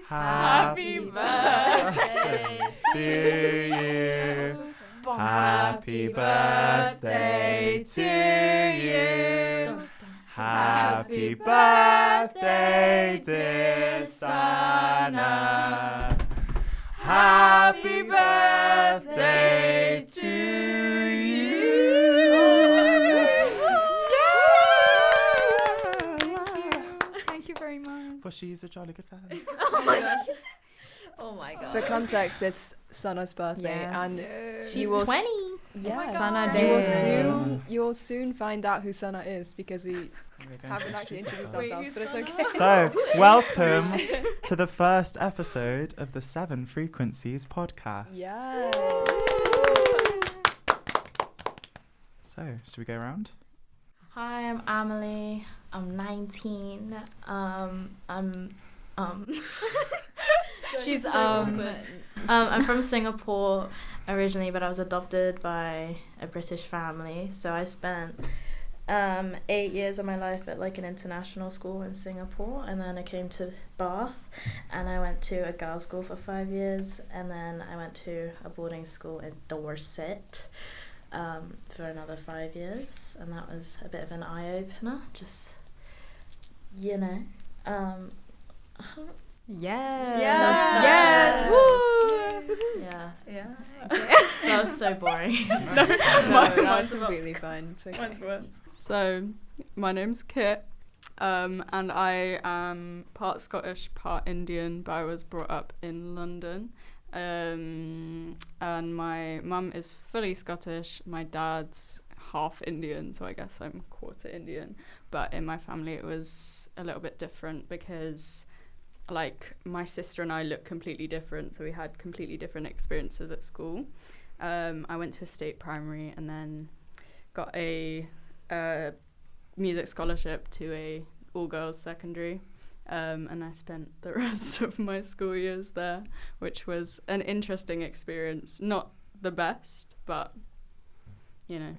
Happy birthday to you. Happy birthday to you. Happy birthday, dear Sanaa. Happy birthday to you. Thank you very much. For she's a jolly good fellow. Oh my gosh. Oh my god. For context, it's Sanaa's birthday, and she's 20. Yes, Sanaa you will soon find out who Sanaa is because we haven't actually introduced ourselves, but it's okay. So, welcome to the first episode of the 7 Frequenseas podcast. Yes. So, should we go around? Hi, I'm Amelie. I'm 19. She's I'm from Singapore originally, but I was adopted by a British family. So I spent 8 years of my life at like an international school in Singapore, and then I came to Bath, and I went to a girls' school for 5 years, and then I went to a boarding school in Dorset for another 5 years, and that was a bit of an eye opener. Just Yes. Woo! Yeah. So that was so boring. That's completely fine. It's okay. Mine's worse. So, my name's Kit, and I am part Scottish, part Indian, but I was brought up in London. And my mum is fully Scottish, my dad's half Indian, so I guess I'm quarter Indian. But in my family it was a little bit different because like my sister and I look completely different, so we had completely different experiences at school. I went to a state primary and then got a music scholarship to a all-girls secondary, and I spent the rest of my school years there, which was an interesting experience. Not the best, but we move.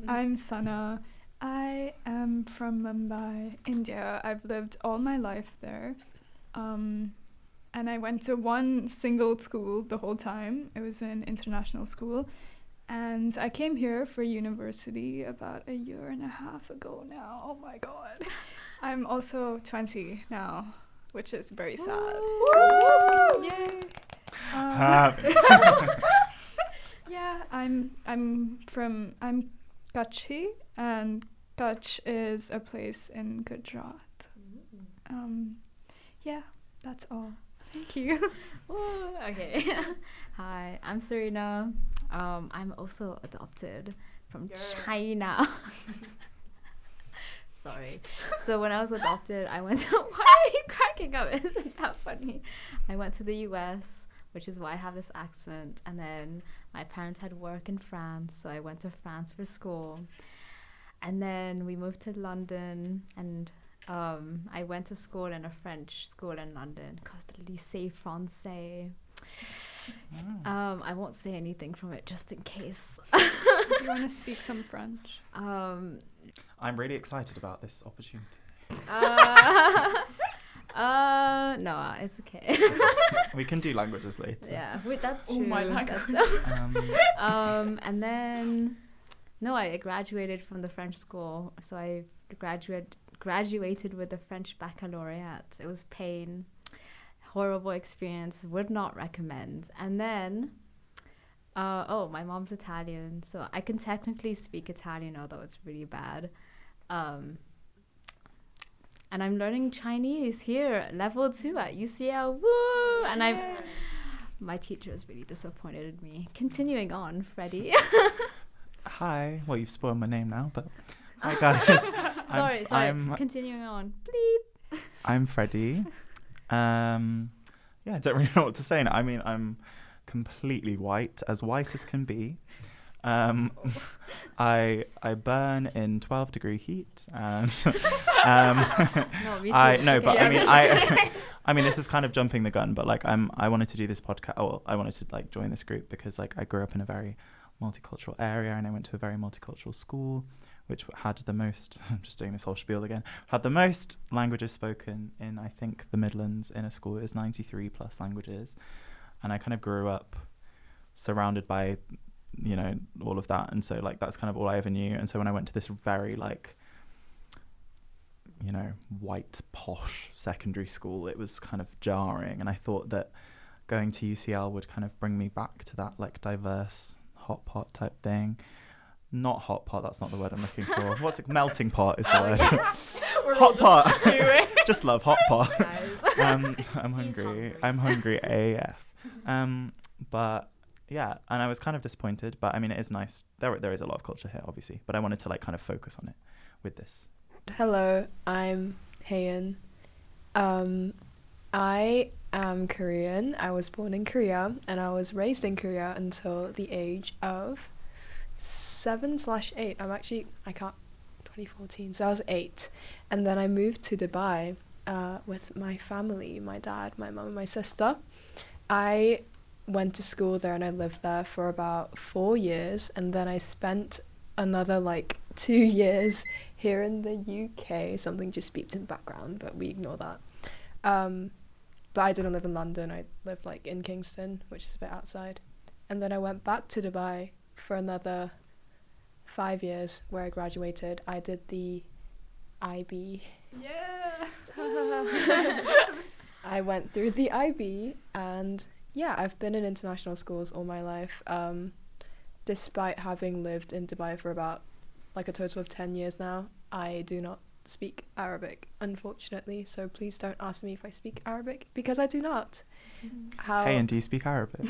I'm Sanaa. I am from Mumbai, India. I've lived all my life there. And I went to one single school the whole time. It was an international school. And I came here for university about a year and a half ago now. Oh my god. I'm also 20 now, which is very sad. Woo! Yay. Yeah, I'm Kutchi, and Kutch is a place in Gujarat. Yeah, that's all. Thank you. Okay. Hi, I'm Serena. I'm also adopted from China. Sorry. So when I was adopted, I went to... Why are you cracking up? Isn't that funny? I went to the US, which is why I have this accent. And then my parents had work in France, so I went to France for school. And then we moved to London, and I went to school in a French school in London called the Lycée Français. I won't say anything from it just in case. Do you want to speak some French? I'm really excited about this opportunity. No, it's okay. We can do languages later. Yeah, that's true. Oh, my language. And then, I graduated from the French school. So I graduated with the French baccalaureate. It was pain, horrible experience, would not recommend. And then, my mom's Italian, so I can technically speak Italian, although it's really bad. And I'm learning Chinese here, level 2 at UCL. Woo! And my teacher is really disappointed in me. Continuing on, Fredi. Hi. Well, you've spoiled my name now, but hi guys. Sorry. Continuing on. Bleep. I'm Fredi. I don't really know what to say now. I mean, I'm completely white as can be. I burn in 12-degree heat, and No, me too. I mean, this is kind of jumping the gun, but like I wanted to do this podcast. Well, I wanted to like join this group because like I grew up in a very multicultural area, and I went to a very multicultural school which had the most, I'm just doing this whole spiel again, had the most languages spoken in, I think, the Midlands in a school. It was 93 plus languages. And I kind of grew up surrounded by, you know, all of that. And so, like, that's kind of all I ever knew. And so when I went to this very, like, you know, white, posh secondary school, it was kind of jarring. And I thought that going to UCL would kind of bring me back to that, like, diverse hot pot type thing. Not hot pot, that's not the word I'm looking for. What's it? Melting pot is the word. We're Hot all pot. Just love hot pot. I'm hungry. hungry AF. But yeah, and I was kind of disappointed, but I mean, it is nice. There is a lot of culture here, obviously, but I wanted to, like, kind of focus on it with this. Hello, I'm Hyein. I am Korean. I was born in Korea and I was raised in Korea until the age of 7/8. 2014, so I was 8, and then I moved to Dubai with my family, my dad, my mum and my sister. I went to school there and I lived there for about 4 years, and then I spent another like 2 years here in the UK. Something just beeped in the background, but we ignore that. But I didn't live in London. I lived like in Kingston, which is a bit outside, and then I went back to Dubai for another 5 years where I graduated. I did the IB. Yeah. I went through the IB, and yeah, I've been in international schools all my life, despite having lived in Dubai for about like a total of 10 years now. I do not speak Arabic, unfortunately, so please don't ask me if I speak Arabic, because I do not. Hey, and do you speak Arabic?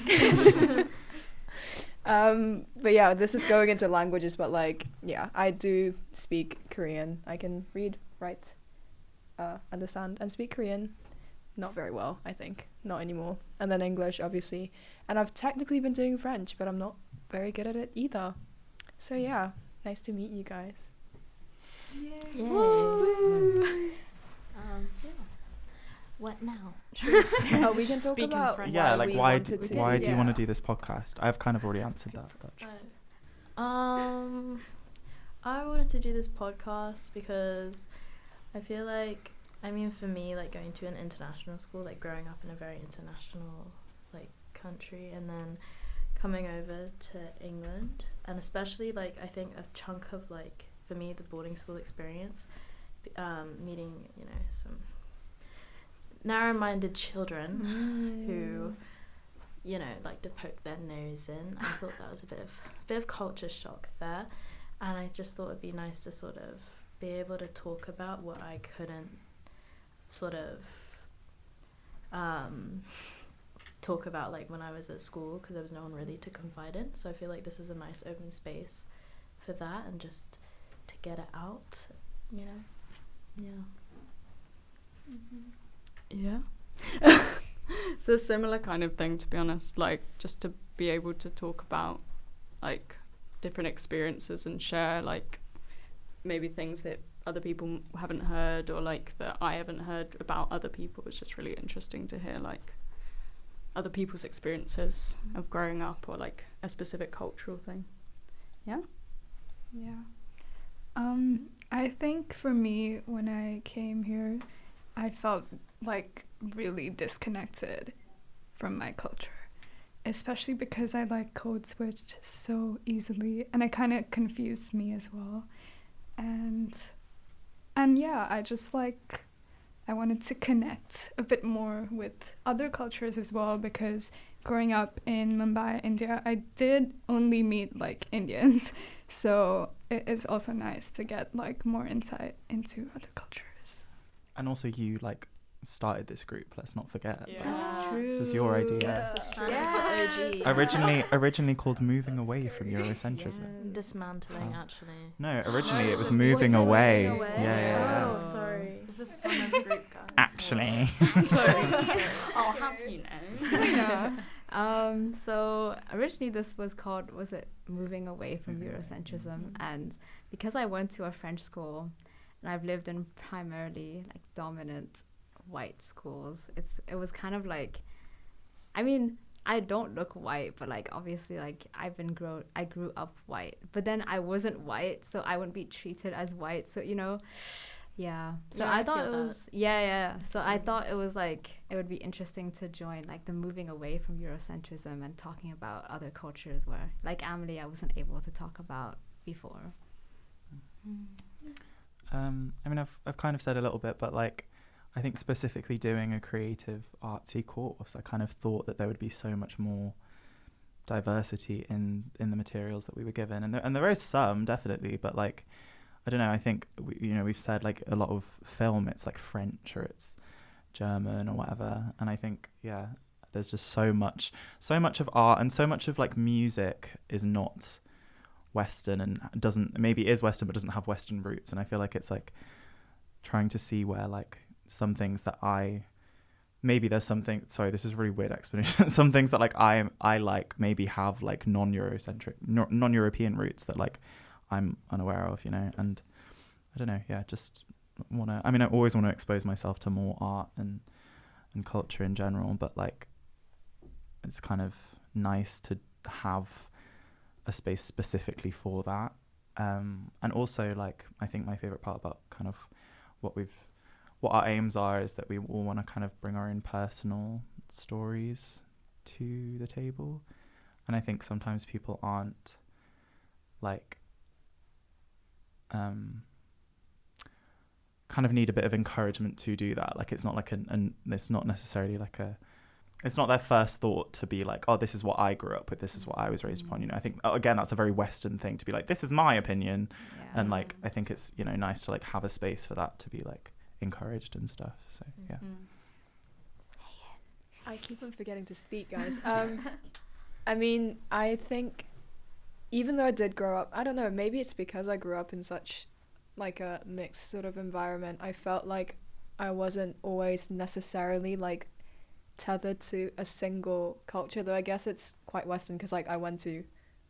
But yeah, this is going into languages, but like, yeah, I do speak Korean. I can read, write, understand, and speak Korean. Not very well, I think. Not anymore. And then English, obviously. And I've technically been doing French, but I'm not very good at it either. So yeah, nice to meet you guys. Yay. Yeah. What now? Oh, we can talk Speaking about French. Yeah, like, we why wanted to do you want to yeah. do this podcast? I've kind of already answered that. But I wanted to do this podcast because I feel like, I mean, for me, like, going to an international school, like, growing up in a very international, like, country, and then coming over to England, and especially, like, I think a chunk of, like, for me, the boarding school experience, meeting, you know, some narrow-minded children who, you know, like to poke their nose in. I thought that was a bit of culture shock there, and I just thought it'd be nice to sort of be able to talk about what I couldn't sort of talk about, like, when I was at school, because there was no one really to confide in. So I feel like this is a nice open space for that, and just to get it out, you know. Yeah. It's a similar kind of thing, to be honest, like, just to be able to talk about, like, different experiences and share, like, maybe things that other people haven't heard, or like that I haven't heard about other people. It's just really interesting to hear, like, other people's experiences of growing up, or like a specific cultural thing. Yeah. I think for me, when I came here, I felt like really disconnected from my culture, especially because I like code switched so easily, and it kind of confused me as well. And yeah, I just like, I wanted to connect a bit more with other cultures as well, because growing up in Mumbai, India, I did only meet like Indians, so it is also nice to get like more insight into other cultures. and also, you, like, started this group. Let's not forget. Yeah. That's true. This is your idea. This is true. Yes. This is the OG. Originally called Moving Away from Eurocentrism. Yeah. Dismantling, Oh. actually. No, originally No, it was was it moving Moving away. Away? Yeah. Oh, sorry. This is Sanaa's group, guys. Actually. Sorry. I'll have you know. So originally this was called, was it Moving Away from Eurocentrism? And because I went to a French school and I've lived in primarily like dominant white schools, it was kind of like, I mean, I don't look white, but like obviously like I grew up white, but then I wasn't white, so I wouldn't be treated as white. So yeah. So Yeah, I I thought feel it was So I thought it was like it would be interesting to join like the moving away from Eurocentrism and talking about other cultures where like Amelie I wasn't able to talk about before. I mean, I've kind of said a little bit, but like, I think specifically doing a creative artsy course, I kind of thought that there would be so much more diversity in the materials that we were given, and there is some definitely, but like, I don't know. I think we've said like a lot of film, it's like French or it's German or whatever, and I think there's just so much of art and so much of like music is not Western and maybe is Western but doesn't have Western roots, and I feel like it's like trying to see where like some things that this is a really weird explanation, some things that like I like maybe have like non-European roots that like I'm unaware of, and I don't know, just I always want to expose myself to more art and culture in general, but like it's kind of nice to have a space specifically for that, and also like I think my favorite part about kind of what our aims are is that we all want to kind of bring our own personal stories to the table, and I think sometimes people aren't like kind of need a bit of encouragement to do that. Like it's not like it's not necessarily like it's not their first thought to be like, oh, this is what I grew up with, this is what I was raised upon, I think again that's a very Western thing to be like, this is my opinion, and like I think it's nice to like have a space for that to be like encouraged and stuff, so yeah. I keep on forgetting to speak, guys. I mean, I think even though I did grow up, I don't know, maybe it's because I grew up in such like a mixed sort of environment, I felt like I wasn't always necessarily like tethered to a single culture, though I guess it's quite Western because like I went to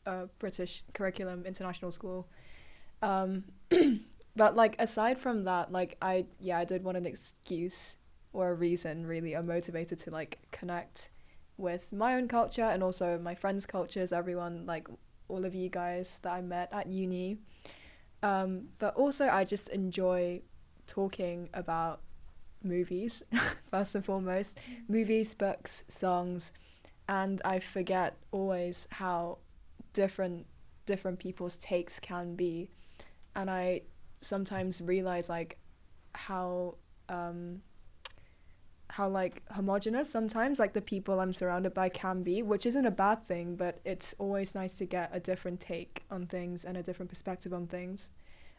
a British curriculum international school, but like aside from that, like I did want an excuse or a reason, really a motivator to like connect with my own culture and also my friends' cultures, everyone, like all of you guys that I met at uni, but also I just enjoy talking about movies first and foremost, movies, books, songs, and I forget always how different people's takes can be, and I sometimes realize like how like homogenous sometimes like the people I'm surrounded by can be, which isn't a bad thing, but it's always nice to get a different take on things and a different perspective on things,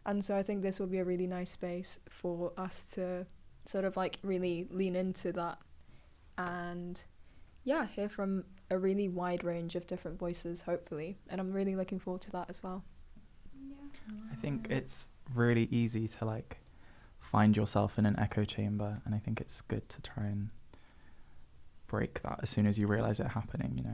and so I think this will be a really nice space for us to sort of like really lean into that and hear from a really wide range of different voices, hopefully, and I'm really looking forward to that as well. I think it's really easy to like find yourself in an echo chamber, and I think it's good to try and break that as soon as you realize it happening,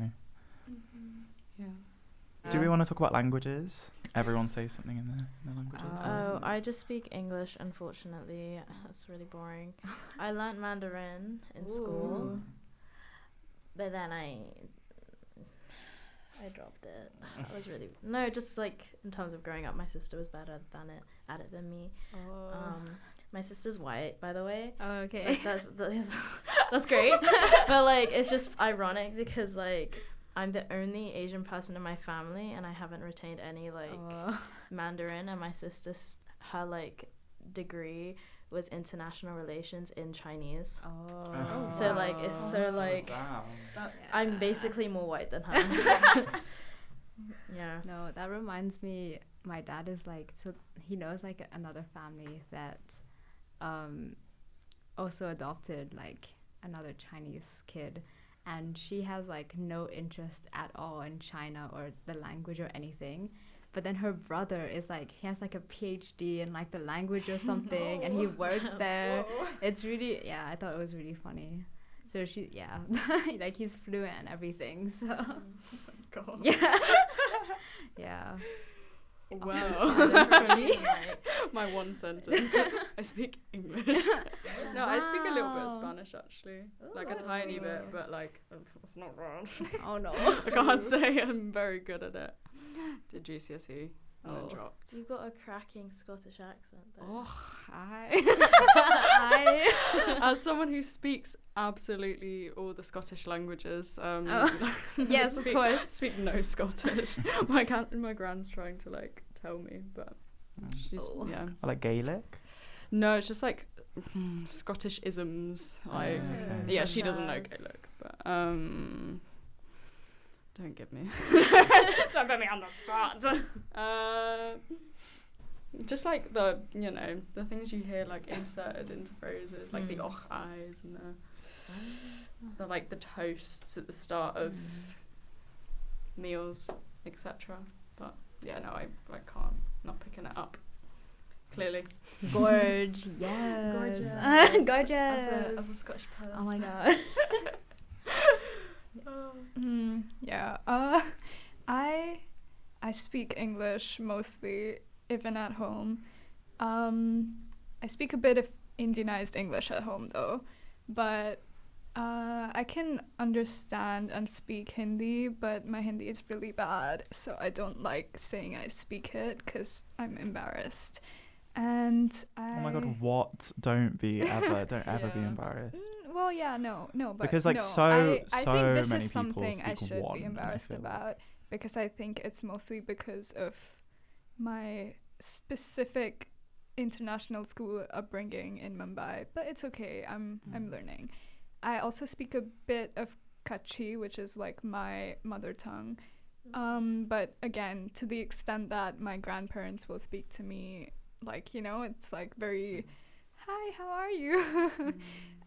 Do we want to talk about languages? Everyone say something in their languages. I just speak English, unfortunately. That's really boring. I learnt Mandarin in school, but then I dropped it. I was really just like in terms of growing up, my sister was better at it than me. My sister's white, by the way. Oh, okay. That's great. But like it's just ironic because like I'm the only Asian person in my family and I haven't retained any like Mandarin, and my sister's her like degree was international relations in Chinese. So like it's so like I'm basically more white than her. Yeah. No, that reminds me, my dad is like, so he knows like another family that also adopted like another Chinese kid, and she has like no interest at all in China or the language or anything, but then her brother is like, he has like a PhD in like the language or something, and he works there. It's really, I thought it was really funny. So she, like he's fluent and everything, so God. yeah. Well, sentence for me. my one sentence. I speak English. No, I speak a little bit of Spanish actually, like a tiny bit, but like it's not wrong. Oh no. I can't say I'm very good at it. Did GCSE and then dropped. You've got a cracking Scottish accent though. Oh, as someone who speaks absolutely all the Scottish languages, Yes, of course. speak no Scottish. My grand's trying to like tell me, but she's yeah. I like Gaelic. No, it's just like Scottish isms. Like yeah, she doesn't know Such as- Gaelic, but don't get me. Don't put me on the spot. Just like the things you hear like inserted into phrases, like the och eyes and the like the toasts at the start of meals, etc. But yeah, no, I can't. Not picking it up. Clearly. Gorge, yes. Gorgeous. Gorgeous. As a Scottish person. Oh my god. Yeah. I speak English mostly, even at home. I speak a bit of Indianized English at home though, but I can understand and speak Hindi, but my Hindi is really bad, so I don't like saying I speak it because I'm embarrassed. And Oh my god, what? Don't ever be Yeah. embarrassed. Well, yeah, no, but Because, like, no, I I so think this many is people something I speak should one, be and I embarrassed feel- about, because I think it's mostly because of my specific international school upbringing in Mumbai. But it's okay. I'm learning. I also speak a bit of Kutchi, which is like my mother tongue. But again, to the extent that my grandparents will speak to me, like, it's like very, hi, how are you?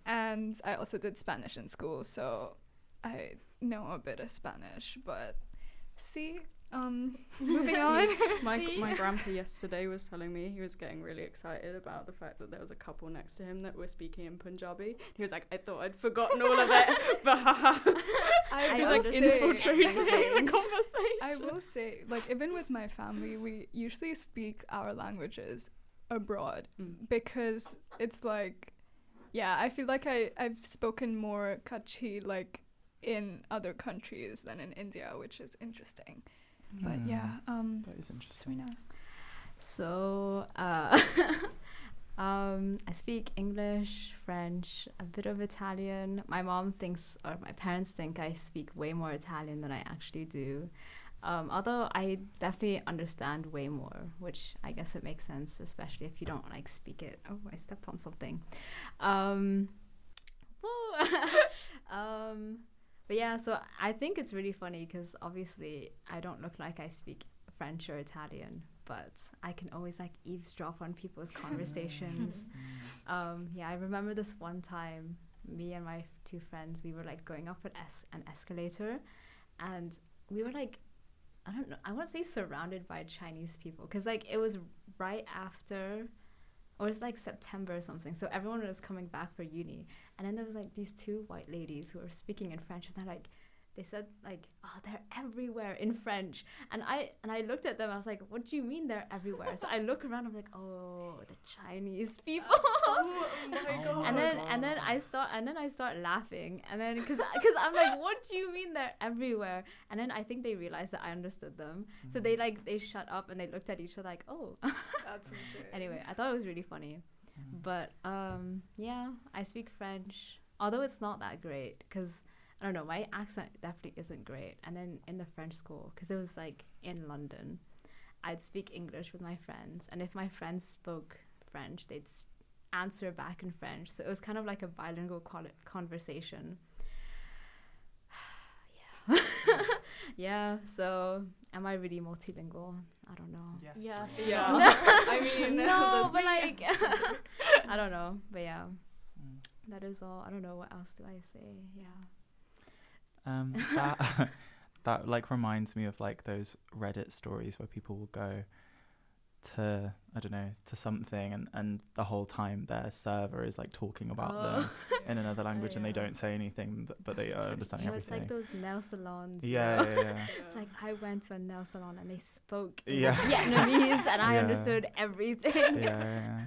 And I also did Spanish in school, so I know a bit of Spanish, but moving on. My grandpa yesterday was telling me he was getting really excited about the fact that there was a couple next to him that were speaking in Punjabi. He was like, I thought I'd forgotten all of it, but I he was will like say- infiltrating the conversation. I will say, like, even with my family, we usually speak our languages abroad because it's like, yeah, I feel like I've spoken more Kutchi, like, in other countries than in India, which is interesting. But yeah, That is interesting. Serena. So, I speak English, French, a bit of Italian. My mom thinks, or my parents think, I speak way more Italian than I actually do. Although I definitely understand way more, which I guess it makes sense, especially if you don't like speak it. Oh, I stepped on something. But yeah, so I think it's really funny because obviously I don't look like I speak French or Italian, but I can always like eavesdrop on people's conversations. Yeah, I remember this one time, me and my two friends, we were like going up an escalator, and we were like, I don't know, I want to say surrounded by Chinese people, because like it was right after, or it's like September or something, so everyone was coming back for uni, and then there was like these two white ladies who were speaking in French, and they're like, they said like, oh, they're everywhere in French, and I looked at them, I was like, what do you mean they're everywhere? So I look around, I'm like, oh, the Chinese people. Oh my god. And then I start laughing, and then because I'm like, what do you mean they're everywhere? And then I think they realized that I understood them, so they shut up and they looked at each other like, oh. That's insane. Anyway, I thought it was really funny. But yeah, I speak French, although it's not that great because I don't know, my accent definitely isn't great. And then in the French school, because it was like in London, I'd speak English with my friends, and if my friends spoke French, they'd answer back in French, so it was kind of like a bilingual conversation. Yeah. Yeah, so am I really multilingual? I don't know. Yes. Yeah. Yeah. I mean, No, there's but like I don't know, but yeah, that is all. I don't know, what else do I say? Yeah. That like reminds me of like those Reddit stories where people will go to, I don't know, to something, and the whole time their server is like talking about them in another language, and they don't say anything, but they are understanding It's everything. like those nail salons. Yeah. It's like I went to a nail salon and they spoke in Yeah. Vietnamese and I Yeah. understood everything. Yeah.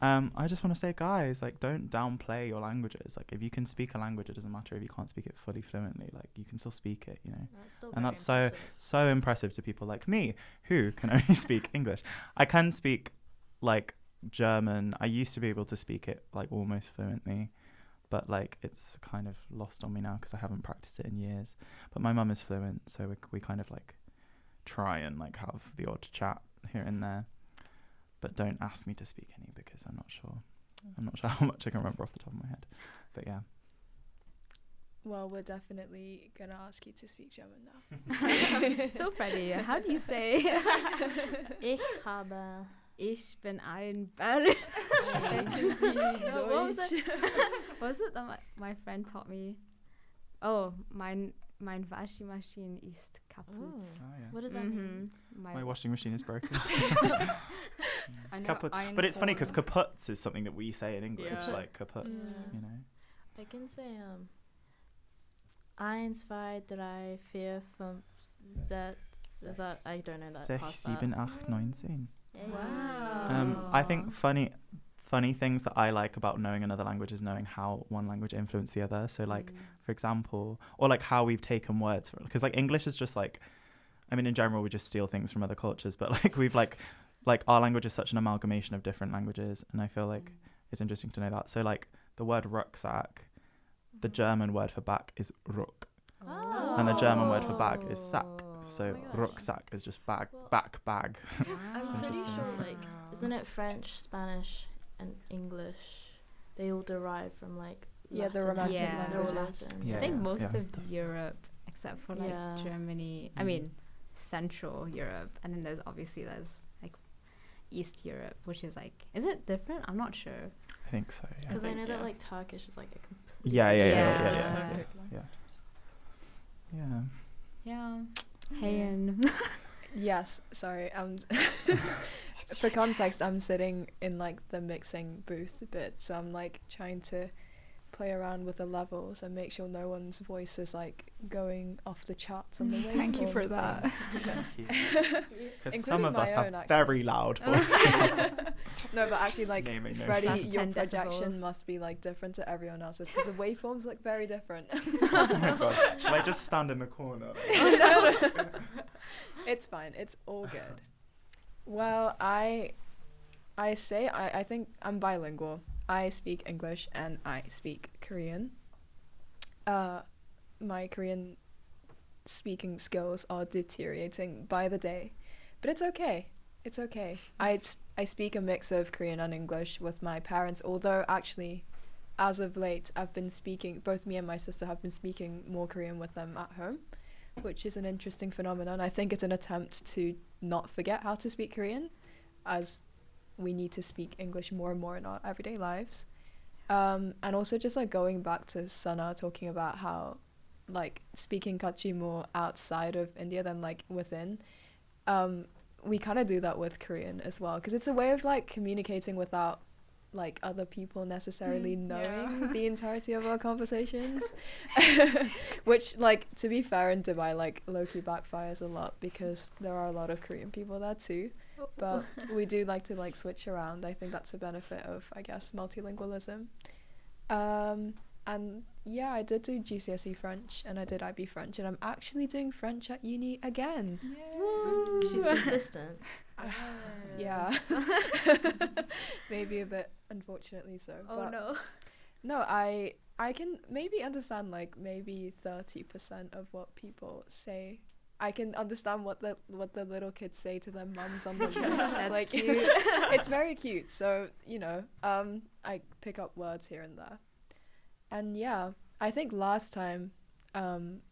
I just want to say, guys, like, don't downplay your languages. Like, if you can speak a language, it doesn't matter if you can't speak it fully fluently. Like, you can still speak it, you know. And that's so impressive to people like me who can only speak English. I can speak like German. I used to be able to speak it like almost fluently, but like it's kind of lost on me now because I haven't practiced it in years. But my mum is fluent, so we kind of like try and like have the odd chat here and there. But don't ask me to speak any because I'm not sure how much I can remember off the top of my head. But yeah. Well, we're definitely going to ask you to speak German now. So, Fredi, how do you say? Ich bin ein Berliner. No, what was it? What was it that my friend taught me? Oh, mein washing machine ist kaputt. Oh, yeah. what does that mean? My washing machine is broken. I know Kaput. But it's funny because kaputs is something that we say in English, Yeah. like kaputs, you know. I can say 1, 2, 3, 4, 5, 6. Is that, I don't know that. 6, past 7, that. 8, 9, 10. Yeah. Wow. I think funny things that I like about knowing another language is knowing how one language influenced the other. So like, for example, or like how we've taken words for, because like English is just like, I mean, in general, we just steal things from other cultures, but like we've like our language is such an amalgamation of different languages. And I feel like it's interesting to know that. So like the word rucksack, the German word for back is ruck. Oh. And the German word for bag is sack. So Oh my gosh. rucksack is just bag, Well, bag. I'm It's pretty interesting. sure, like, isn't it French, Spanish, and English? They all derive from like Yeah, the Latin. Romantic Yeah. They're all languages. Latin. Yeah. I think most yeah. of Europe, except for like Yeah. Germany, I mean Central Europe, and then there's like East Europe, which is like, is it different? I'm not sure. I think so, yeah. Because I know that Yeah. like Turkish is like a complete. Yeah. Yeah. Yeah. Yeah. Hyein. Yes, sorry. For context, I'm sitting in like the mixing booth a bit, so I'm like trying to play around with the levels and make sure no one's voice is like going off the charts on the way. Thank you for that. Because some Including of us my have own, actually. very loud voices. No, but actually, like, Naming no Freddie, That's your 10 projection decibels. must be like different to everyone else's because the waveforms look very different. Oh my god. Shall I just stand in the corner? It's fine. It's all good. Well, I think I'm bilingual. I speak English and I speak Korean. My Korean speaking skills are deteriorating by the day, but it's okay. It's okay. I speak a mix of Korean and English with my parents, although actually, as of late, both me and my sister have been speaking more Korean with them at home, which is an interesting phenomenon. I think it's an attempt to not forget how to speak Korean, as we need to speak English more and more in our everyday lives. And also just like going back to Sanaa talking about how like speaking Kachi more outside of India than like within, we kind of do that with Korean as well, because it's a way of like communicating without like other people necessarily knowing the entirety of our conversations. Which, like, to be fair, in Dubai, like, low-key backfires a lot because there are a lot of Korean people there too. But we do like to like switch around. I think that's a benefit of, I guess, multilingualism. And yeah, I did do GCSE French and I did IB French, and I'm actually doing French at uni again. She's consistent. Yeah. Maybe a bit, unfortunately so. Oh but no. No, I can maybe understand like maybe 30% of what people say. I can understand what the little kids say to their mums on the bus. That's like cute. It's very cute. So, you know, I pick up words here and there. And yeah, I think last time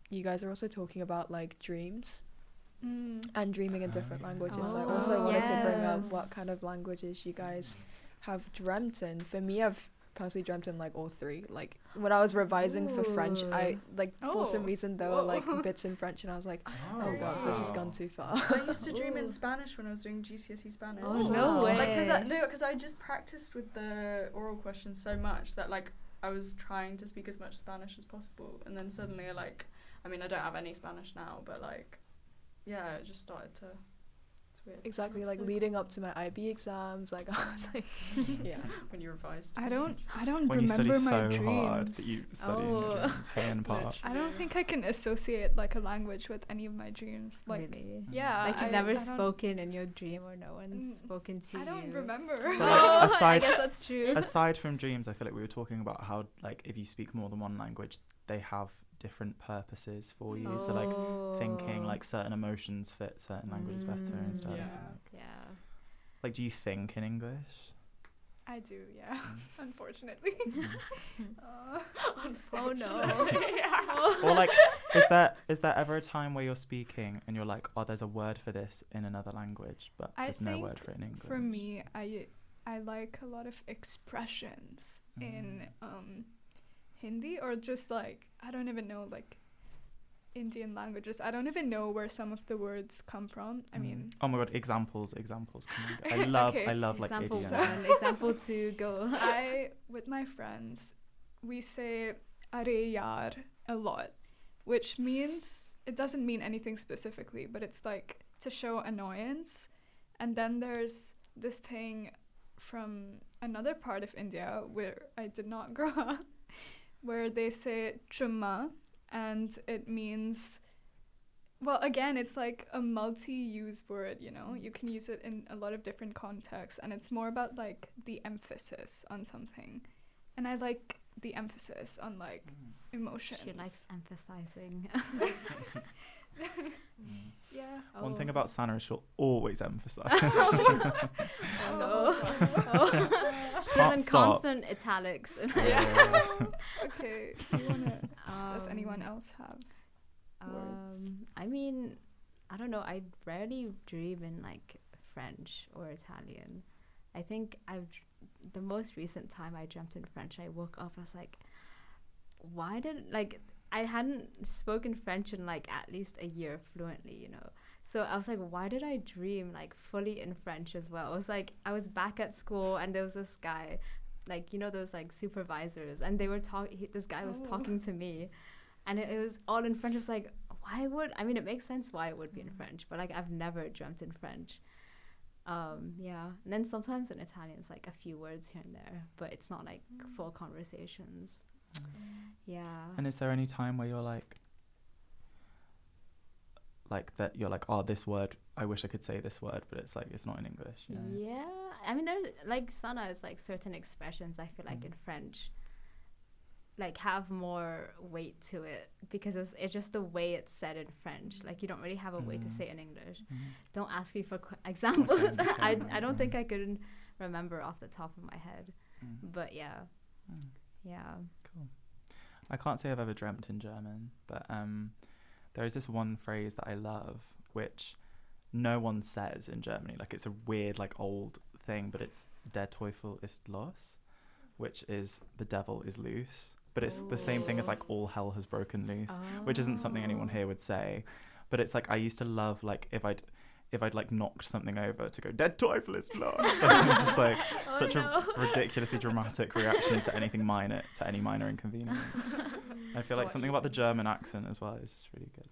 you guys are also talking about like dreams and dreaming in different languages. I also wanted to bring up what kind of languages you guys have dreamt in. For me, I've personally dreamt in like all three. Like when I was revising for French, I like for some reason there were like bits in French, and I was like, oh god, this has gone too far. I used to dream in Spanish when I was doing GCSE Spanish. Oh, no way. Like, because I just practiced with the oral questions so much that like I was trying to speak as much Spanish as possible, and then suddenly I mean I don't have any Spanish now, but like yeah, it just started to. It's weird. Exactly, like leading up to my IB exams, like I was like, yeah. When you revised. I don't When you study remember my so dreams. hard that you study in your dreams. Hyein Park. I don't think I can associate like a language with any of my dreams. Like, really? yeah, Like you've I never don't- spoken in your dream, or no one's spoken to you. I don't remember. But, like, I aside- guess that's true. Aside from dreams, I feel like we were talking about how like if you speak more than one language, they have different purposes for you. So like thinking like certain emotions fit certain languages better and stuff. Yeah. Yeah. Like, do you think in English? I do, yeah. Unfortunately. Oh no. Or like, is there ever a time where you're speaking and you're like, oh, there's a word for this in another language, but I there's no think word for it in English? For me, I like a lot of expressions in Hindi, or just like, I don't even know, like Indian languages. I don't even know where some of the words come from. I mean, oh my god, examples. Come on. I love Okay. I love like Example idioms. 1, example 2, go. with my friends, we say "Are yaar" a lot, which means, it doesn't mean anything specifically, but it's like to show annoyance. And then there's this thing from another part of India where I did not grow up, where they say "chumma," and it means, well, again, it's like a multi-use word, you know? You can use it in a lot of different contexts, and it's more about like the emphasis on something. And I like the emphasis on like emotions. She likes emphasizing. Yeah. One thing about Sanaa is she'll always emphasize. She's Can't in stop. constant italics. Okay. Do you wanna? Does anyone else have words? I mean, I don't know. I rarely dream in like French or Italian. I think the most recent time I dreamt in French, I woke up, I was like, why did, like, I hadn't spoken French in like at least a year fluently, you know. So I was like, why did I dream like fully in French as well? It was like I was back at school and there was this guy, like, you know, those like supervisors, and they were this guy was talking to me, and it was all in French. I was like, it makes sense why it would be in French, but like I've never dreamt in French. Yeah, and then sometimes in Italian it's like a few words here and there, but it's not like full conversations. Yeah. And is there any time where you're like that you're like, oh, this word, I wish I could say this word, but it's like it's not in English, you know? Yeah, I mean, there's like Sanaa is like certain expressions I feel like in French like have more weight to it, because it's just the way it's said in French. Like you don't really have a way to say it in English. Don't ask me for examples. I don't think I could remember off the top of my head, but yeah. Cool. I can't say I've ever dreamt in German, but there is this one phrase that I love, which no one says in Germany. Like it's a weird, like old thing, but it's "Der Teufel ist los," which is the devil is loose. But it's the same thing as like all hell has broken loose, which isn't something anyone here would say. But it's like I used to love like if I'd like knocked something over to go "Der Teufel ist los." It's just like such a ridiculously dramatic reaction to anything minor, to any minor inconvenience. I feel like something about the German accent as well is just really good.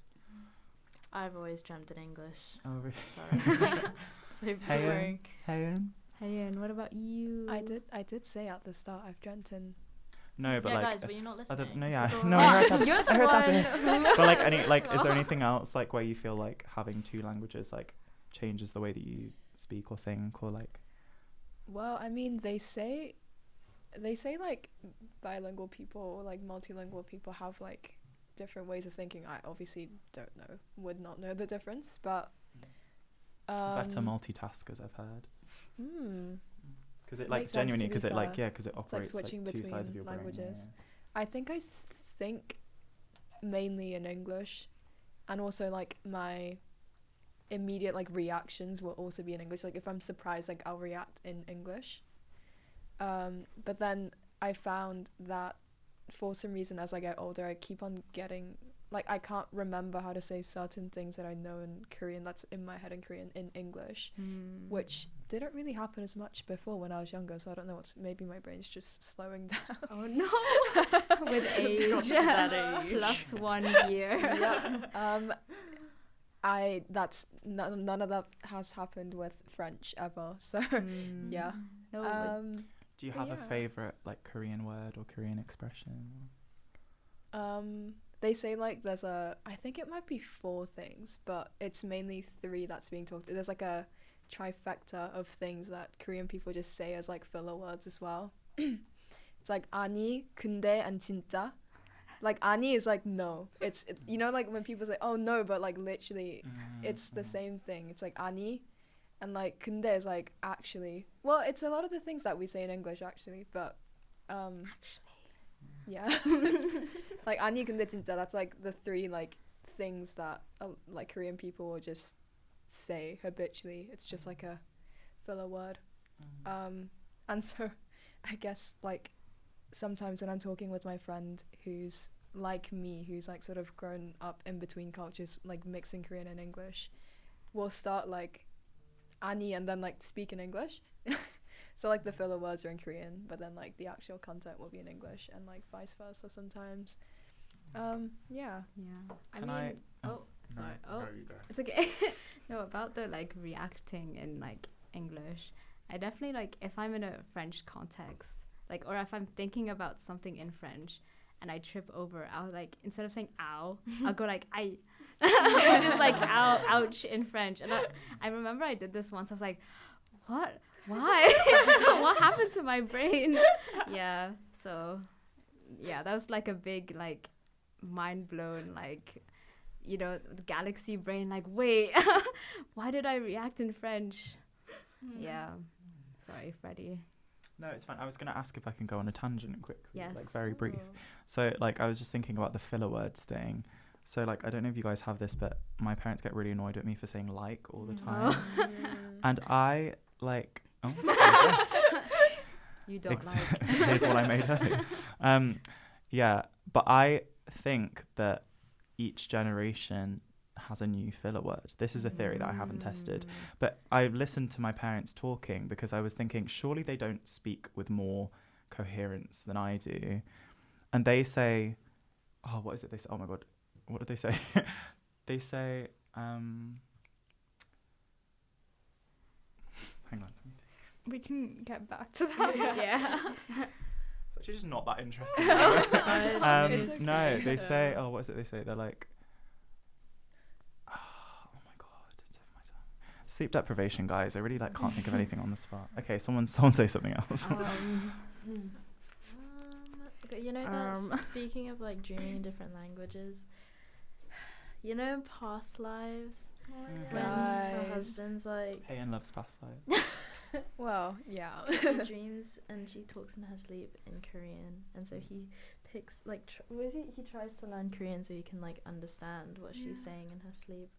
I've always dreamt in English. Oh really? Sorry. So boring. Hyein, what about you? I did say at the start I've dreamt in. No, but Yeah, like guys, were you not listening? no, yeah, So- no, I heard that. You're the I heard that one. bit. But like is there anything else like where you feel like having two languages like changes the way that you speak or think, or like? Well, I mean, they say like bilingual people or like multilingual people have like different ways of thinking. I obviously would not know the difference, but Better multitaskers, I've heard. Because it like Makes sense, genuinely, to be because it like fair. because it It's like operates switching like two sides of between your languages. brain. I think I think mainly in English, and also like my immediate like reactions will also be in English. Like if I'm surprised, like I'll react in English. But then I found that for some reason as I get older, I keep on getting, like, I can't remember how to say certain things that I know in Korean that's in my head in Korean in English, which didn't really happen as much before when I was younger, so I don't know what's, maybe my brain's just slowing down. Oh no. With age. It's got to that age. Plus 1 year. Yeah. None of that has happened with French ever, so yeah. No, Do you have a yeah. favorite like Korean word or Korean expression? They say like there's I think it might be 4 things, but it's mainly 3 that's being talked. There's like a trifecta of things that Korean people just say as like filler words as well. It's like 아니, 근데, and 진짜. Like 아니 is like no. It's you know, like when people say oh no, but like literally it's the same thing. It's like 아니, and like 근데 is like actually. Well, it's a lot of the things that we say in English actually, but yeah. Like 아니 근데 진짜, that's like the 3 like things that like Korean people will just say habitually. It's just like a filler word. And so I guess like sometimes when I'm talking with my friend who's like me, who's like sort of grown up in between cultures, like mixing Korean and English, we'll start like 아니 and then like speak in English. So like the filler words are in Korean, but then like the actual content will be in English, and like vice versa sometimes. Yeah. I Can mean, no, sorry. no, you go. It's okay. No, about the like reacting in like English, I definitely like if I'm in a French context, like, or if I'm thinking about something in French and I trip over, I'll like, instead of saying ow, I'll go like I, which is like ow, ouch in French. And I remember I did this once. I was like, what? Why? What happened to my brain? Yeah. So, yeah, that was like a big like mind blown, like, you know, the galaxy brain, like, wait, why did I react in French? Yeah. Sorry, Freddie. No, it's fine. I was going to ask if I can go on a tangent quickly, Yes. like very brief. So like I was just thinking about the filler words thing. So like I don't know if you guys have this, but my parents get really annoyed at me for saying like all the time. And I like You don't like. Here's what I made earlier. Yeah, but I think that each generation has a new filler word. This is a theory that I haven't tested, but I listened to my parents talking because I was thinking surely they don't speak with more coherence than I do. And they say, oh, what is it they say? Oh my god, what did they say? They say hang on, let me see. We can get back to that. Yeah. It's actually just not that interesting. It's okay. No, they say, oh, what is it they say? They're like, oh my god, tip of my tongue. Sleep deprivation, guys. I really like can't think of anything on the spot. Okay, someone say something else. You know that speaking of like dreaming in different languages, you know in past lives when her husband's like Hyein loves past lives. Well, yeah. she dreams and she talks in her sleep in Korean, and so he picks like he tries to learn Korean so he can like understand what she's saying in her sleep.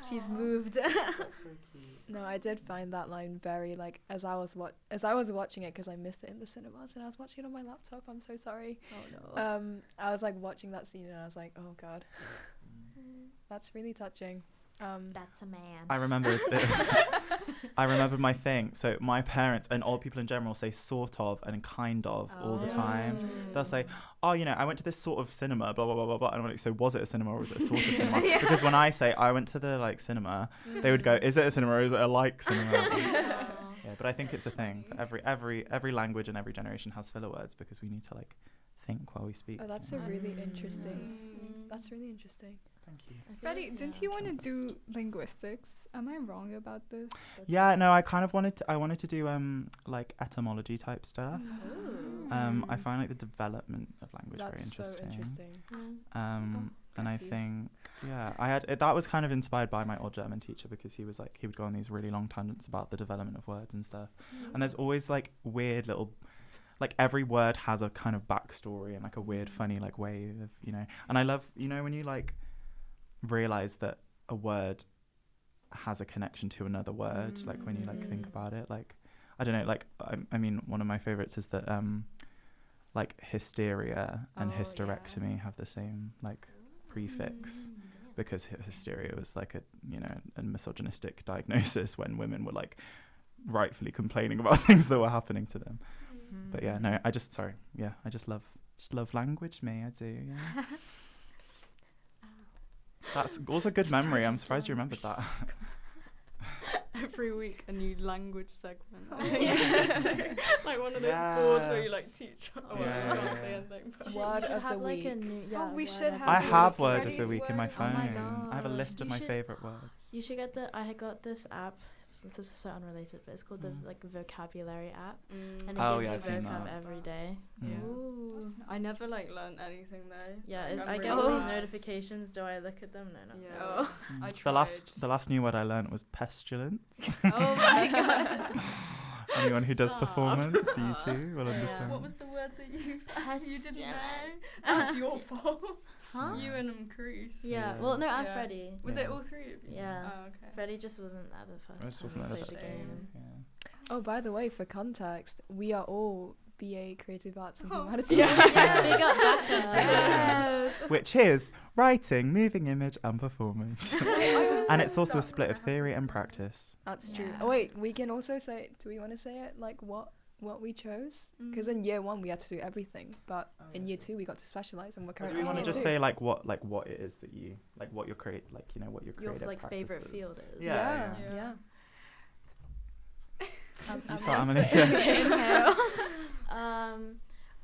She's moved. That's so cute. No, I did find that line very like as I was watching it, because I missed it in the cinemas and I was watching it on my laptop. I'm so sorry. Oh no. I was like watching that scene and I was like, oh god, that's really touching. That's a man. I remember I remember my thing. So my parents and old people in general say sort of and kind of all the time. They'll say, oh, you know, I went to this sort of cinema, blah, blah, blah, blah, blah. And I'm like, so was it a cinema or was it a sort of cinema? Yeah. Because when I say I went to the like cinema, they would go, is it a cinema or is it a like cinema? Yeah, but I think it's a thing. Every language and every generation has filler words because we need to like think while we speak. Oh, that's a really interesting. That's really interesting. Thank you. Freddie, didn't you want to do linguistics? Am I wrong about this? Yeah, no, I kind of wanted to do like etymology type stuff. I find like the development of language very That's so interesting. And I think that was kind of inspired by my old German teacher, because he would go on these really long tangents about the development of words and stuff. And there's always like weird little, like every word has a kind of backstory and like a weird funny like way of, you know. And I love, you know, when you like realize that a word has a connection to another word, like when you like think about it, like I don't know, like I mean, one of my favorites is that like hysteria and hysterectomy have the same like prefix, because hysteria was like a, you know, a misogynistic diagnosis when women were like rightfully complaining about things that were happening to them. But yeah, no, I just love language, me, I do. Yeah. That's also good memory. I'm surprised you remembered that. Every week a new language segment. Yeah. Like one of those boards where you like teach. Oh, Yeah. I can't say anything. But Word of the have like week. a new, we word should of have the I week. have word of the Fredi's week in my word. phone. Oh my I have a God. list of You my should- favorite words. You should get I got this app. This is so unrelated, but it's called the like vocabulary app, and it Oh, gives yeah, you I've seen vocab that. every day. Mm. Ooh. I never like learned anything though. Yeah, Like, I I'm get really all these bad. notifications. Do I look at them? No, not Yeah. really. I The tried. last new word I learnt was pestilence. Oh my god. Anyone who does Stop. performance usually will Yeah. understand. What was the word that you didn't know? Pestilence. That's your fault. Huh? You and Charis. Yeah. Yeah. Well, no, I'm Yeah. Freddie. Was Yeah. it all three of you? Yeah. Oh, okay. Freddie just wasn't at the first I just time wasn't we there played that the day. game. Yeah. Oh, by the way, for context, we are all BA Creative Arts and Oh. Humanities. Yeah, big up that. Yes. Which is writing, moving image, and performance. And it's also a split of theory and practice. That's true. Yeah. Oh wait, we can also say. Do we want to say it like what we chose? Because in year 1 we had to do everything, but in year 2 we got to specialize, and we're Or do currently. we want to in just year say like what it is that you like, what your create, like, you know, what your Your creative like practice favorite is? field is. two? Yeah. Yeah. Yeah. You start, Amelie.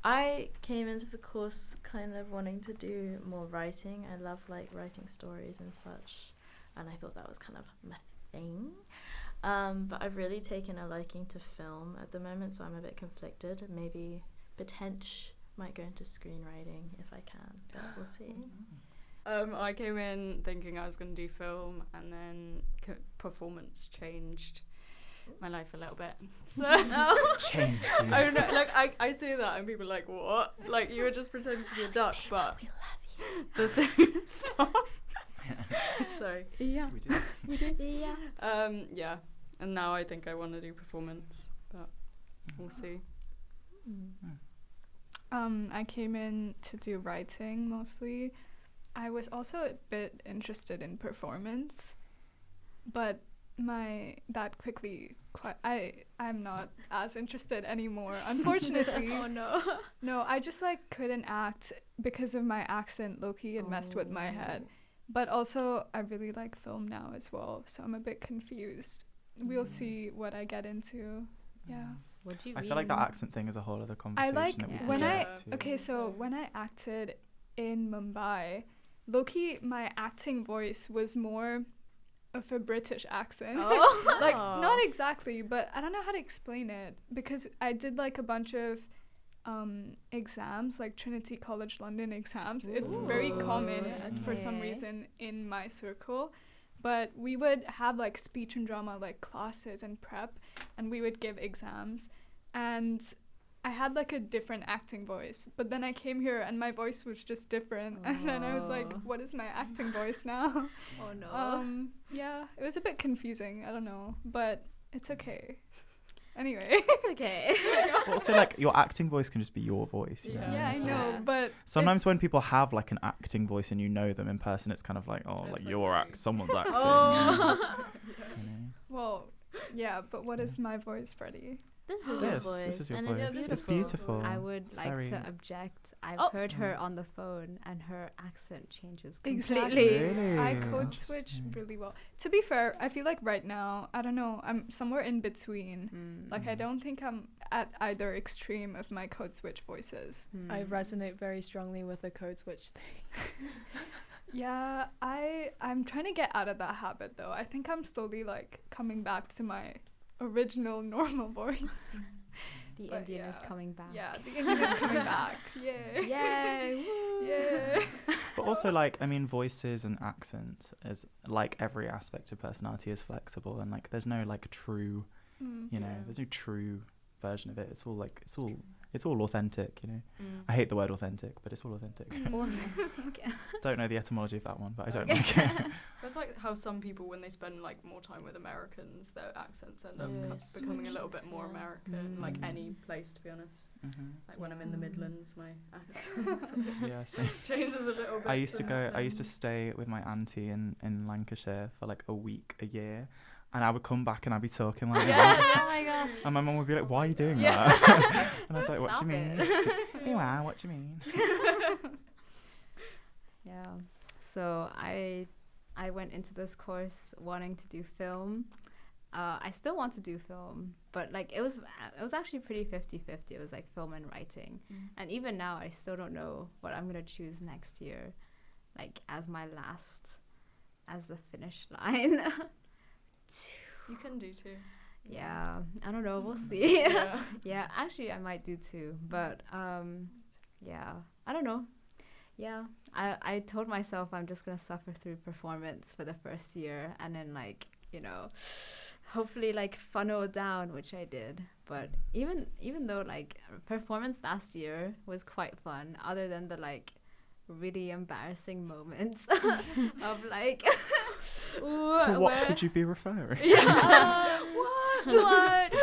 I came into the course kind of wanting to do more writing. I love like writing stories and such, and I thought that was kind of my thing. But I've really taken a liking to film at the moment, so I'm a bit conflicted. Maybe might go into screenwriting if I can, but we'll see. I came in thinking I was going to do film, and then performance changed my life a little bit. So Changed you. I don't know, like I say that and people are like, what? Like, you were just pretending to be a duck, but We love the thing stop. Sorry. Yeah. We do. you. Yeah. Yeah. And now I think I want to do performance, but we'll see. I came in to do writing mostly. I was also a bit interested in performance, but I'm not as interested anymore, unfortunately. Oh no. No, I just like couldn't act because of my accent. Low-key, it messed with my head. But also, I really like film now as well, so I'm a bit confused. We'll see what I get into. Yeah. What do you I mean? feel like that accent thing is a whole other conversation. like that we could when get I- to. Okay, so when I acted in Mumbai, low-key, my acting voice was more of a British accent. Oh. Like, not exactly, but I don't know how to explain it, because I did like a bunch of exams, like Trinity College London exams. It's very common for some Okay. reason in my circle. But we would have like speech and drama like classes and prep, and we would give exams. And I had like a different acting voice, but then I came here and my voice was just different. And then I was like, what is my acting voice now? Oh no. Yeah, it was a bit confusing. I don't know, but it's okay. Anyway. It's okay. But also, like, your acting voice can just be your voice. You know? Yeah, I So know, Yeah. but sometimes it's- when people have like an acting voice and you know them in person, it's kind of like, oh, It's like like you're very- someone's acting. Oh. You know? Well, yeah, but what is my voice, Freddie? This is your Yes, voice. this is your and voice. It's It's beautiful. beautiful. I would It's like very- to object. I've Oh. heard her on the phone, and her accent changes Exactly. completely. Really? I code That's- switch really well. To be fair, I feel like right now, I don't know, I'm somewhere in between. Like, I don't think I'm at either extreme of my code switch voices. I resonate very strongly with the code switch thing. Yeah, I'm trying to get out of that habit, though. I think I'm slowly, like, coming back to my original normal voice. The But Indian is yeah. coming back. Yeah, the Indian is coming back. Yay. Yay! Woo. Yay. But also, like, I mean, voices and accent is like every aspect of personality is flexible, and like there's no like true, you know, there's no true version of it. It's all like it's all it's all authentic, you know. I hate the word authentic, but it's all authentic. Authentic. Don't know the etymology of that one, but I don't Okay. like it. It's like how some people, when they spend like more time with Americans, their accents end up becoming a little bit more American, like any place, to be honest. Like when I'm in the Midlands, my accent Yeah, same. changes a little bit. I used to stay with my auntie in Lancashire for like a week, a year, and I would come back and I'd be talking like that. Oh my gosh. And my mum would be like, "Why are you doing that?" And I was like, "What do you mean?" Stop Hey, wow, what do you mean? Yeah. So I went into this course wanting to do film. I still want to do film, but like it was actually pretty 50-50. It was like film and writing. And even now I still don't know what I'm going to choose next year, like as the finish line. You can do too. Yeah, I don't know, we'll see. Yeah. Yeah, actually I might do too, but yeah, I don't know. Yeah, I told myself I'm just gonna suffer through performance for the first year, and then like, you know, hopefully like funnel down, which I did. But even though like performance last year was quite fun, other than the like really embarrassing moments of like To what would you be referring? what?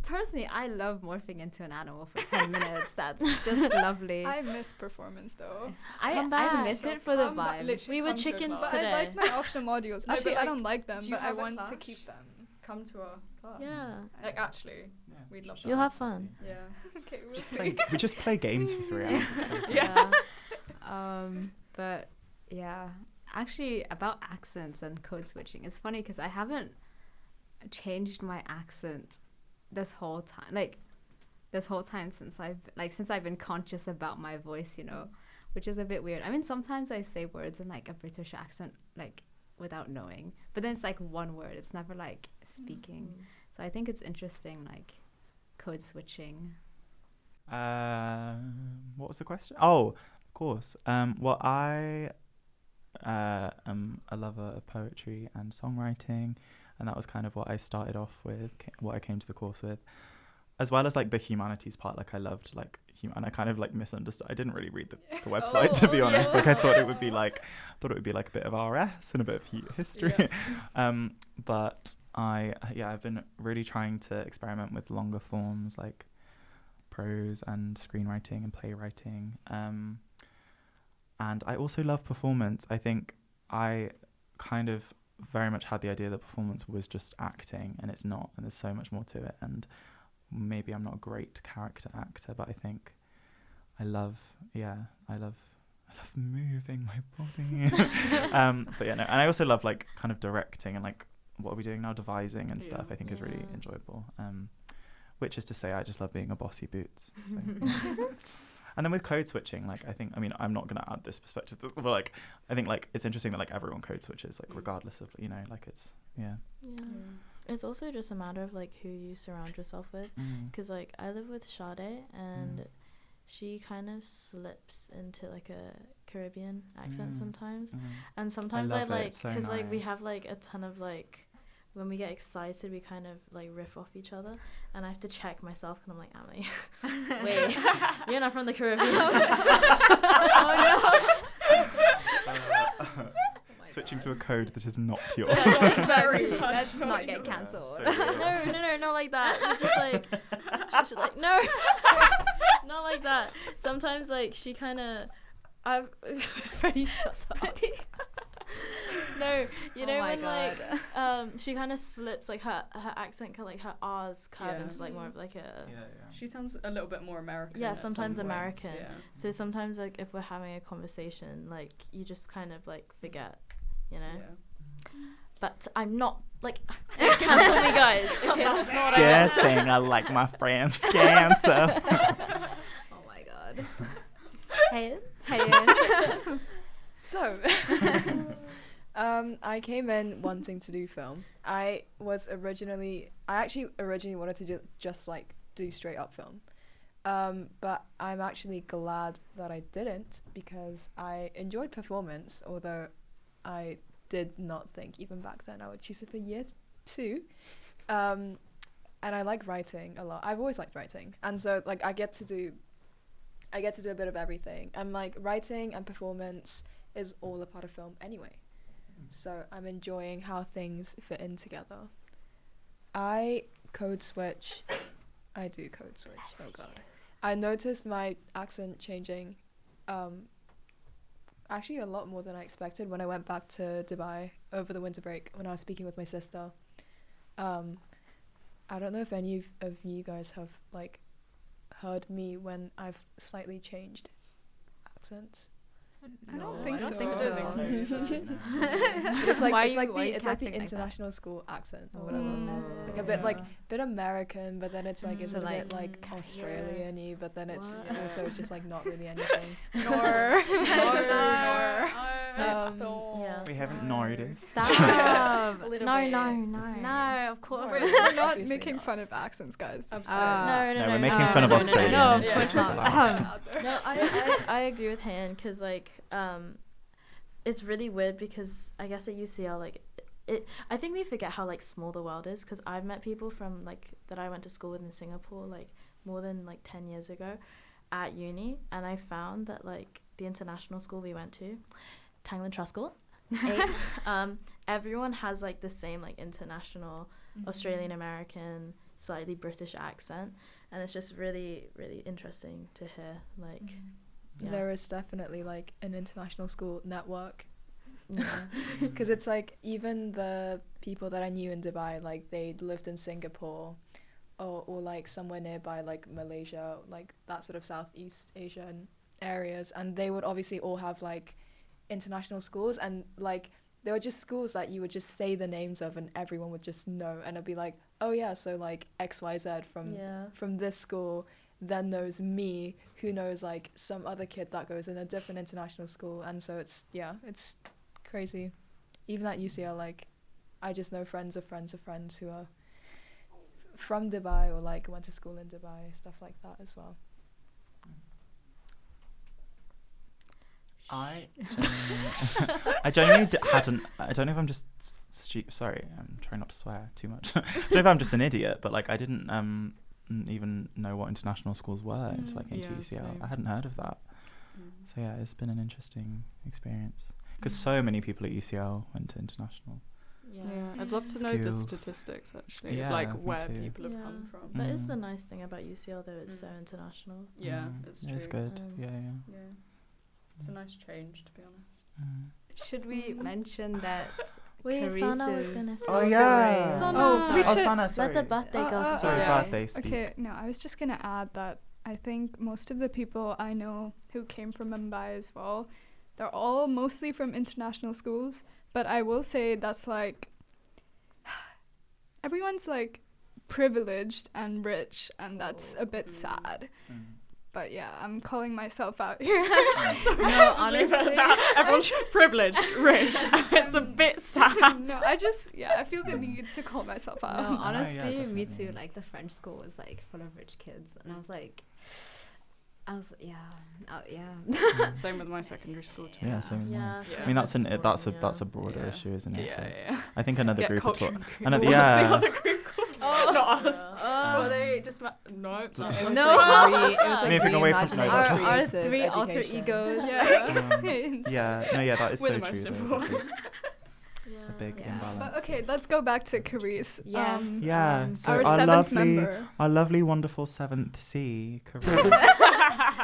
Personally, I love morphing into an animal for 10 minutes. That's just lovely. I miss performance though. Come I back. miss it for the Come back, vibes. literally We were come to a chickens class. But today. I like my optional modules. No, Actually, but, I don't like, like them, do you but I have a want to clash? keep them. Come to our class. Yeah. Like actually, Yeah, we'd love You'll that. have fun. Yeah. Okay, we'll Just see. we just play games for 3 hours. Yeah. But yeah, actually about accents and code switching, it's funny because I haven't changed my accent this whole time since I've been conscious about my voice, you know, which is a bit weird. I mean, sometimes I say words in like a British accent, like without knowing, but then it's like one word. It's never like speaking. So I think it's interesting, like code switching. What was the question? Oh, of course. Well, I am a lover of poetry and songwriting, and that was kind of what I started off with, what I came to the course with, as well as like the humanities part. Like I loved like and I kind of like misunderstood. I didn't really read the website, to be honest. Like I thought it would be like a bit of RS and a bit of history. But I've been really trying to experiment with longer forms like prose and screenwriting and playwriting. And I also love performance. I think I kind of very much had the idea that performance was just acting, and it's not, and there's so much more to it. And maybe I'm not a great character actor, but I think I love moving my body. But yeah, no, and I also love like kind of directing and like what are we doing now, devising and stuff. I think is really enjoyable. Which is to say, I just love being a bossy boots. So. And then with code switching, like I'm not gonna add this perspective, but like I think like it's interesting that like everyone code switches, like regardless of, you know, like it's It's also just a matter of like who you surround yourself with, because like I live with Sade, and she kind of slips into like a Caribbean accent sometimes, and sometimes I like because like we have like a ton of like, when we get excited we kind of like riff off each other, and I have to check myself because I'm like, Amelie, wait, you're not from the Caribbean. Switching to a code that is not yours. Exactly. Let's not get cancelled. No, not like that. You're just like, she's like, no, not like that. Sometimes like she kind of, Fredi, shut up. No, you know when God. like she kind of slips, like her accent, like her R's curve into like more of like a. She sounds a little bit more American. Yeah, sometimes American. Yeah. So sometimes like if we're having a conversation, like you just kind of like forget, you know. Yeah. But I'm not like, don't cancel me, guys. Okay, that's not what I meant. Good thing I like my friends cancer. Oh my God. Hey. So, I came in wanting to do film. I actually originally wanted to just like do straight up film. But I'm actually glad that I didn't, because I enjoyed performance, although I did not think even back then I would choose it for year 2. and I like writing a lot. I've always liked writing, and so like I get to do a bit of everything. And like writing and performance is all a part of film anyway. So I'm enjoying how things fit in together. I code switch. I do code switch. Oh god. I noticed my accent changing actually a lot more than I expected when I went back to Dubai over the winter break when I was speaking with my sister. I don't know if any of you guys have like heard me when I've slightly changed accents. I don't think so. It's like Why it's are like you the it's like the acting like that? international school accent or whatever. Like a bit like bit American, but then it's like it's So a like, bit like Australian-y, but then it's What? also just like not really anything. Nor. Yeah. We haven't noticed. Stop. A little No, bit. no, no. No, of course. Wait, we're not Obviously making not. fun of accents, guys. No, No, we're making fun of no, Australians. no, of so course it's not. allowed. No, I agree with Hyein because like it's really weird because I guess at UCL like I think we forget how like small the world is because I've met people from like that I went to school with in Singapore like more than like 10 years ago at uni, and I found that like the international school we went to, Tangland Trust School, everyone has like the same like international Australian American slightly British accent, and it's just really really interesting to hear like yeah. There is definitely like an international school network. Yeah. Because it's like even the people that I knew in Dubai, like they lived in Singapore or like somewhere nearby like Malaysia, like that sort of Southeast Asian areas, and they would obviously all have like international schools, and like they were just schools that you would just say the names of and everyone would just know, and it'd be like, oh yeah, so like XYZ from this school then knows me, who knows like some other kid that goes in a different international school. And so it's crazy. Even at UCL, like I just know friends of friends of friends who are from Dubai or like went to school in Dubai, stuff like that as well. I genuinely hadn't. I don't know if I'm just sorry. I'm trying not to swear too much. I don't know if I'm just an idiot, but like I didn't even know what international schools were until I came to UCL. same. I hadn't heard of that. So yeah, it's been an interesting experience because so many people at UCL went to international. Yeah, I'd love to know the Skills. statistics actually, Yeah, of like me where too. people have come from. That is the nice thing about UCL though, it's so international. Yeah, it's true. It's good. Yeah. Yeah, it's a nice change to be honest. Should we mention that Wait, Sanaa was gonna say. Oh yeah. Oh, we should Sanaa, sorry. Let the birthday girl Sorry, Yeah. birthday speak. Okay, no, I was just gonna add that I think most of the people I know who came from Mumbai as well, they're all mostly from international schools, but I will say that's like everyone's like privileged and rich, and that's a bit sad. But yeah, I'm calling myself out here. No, honestly, Everyone's privileged, rich. It's a bit sad. No, I feel the need to call myself out. no, honestly, yeah, me definitely. too. Like the French school was like full of rich kids, and I was yeah. Same with my secondary school too. Yeah, same as mine. Yeah, Yeah. I mean that's yeah. that's a broader Yeah. issue, isn't it? Yeah, But yeah. I think another Get group of culture talk. and Another What's yeah. the other group called? Not us. Were they just no? No. It was like Moving away from- no, Our, that's our creative three alter education. egos. Yeah, no, yeah, that is We're so the true most though. important. Because a big Yeah. imbalance. But okay, let's go back to Charis. Yes. Yeah, so our our seventh lovely, member. our lovely, wonderful 7th C, Charis,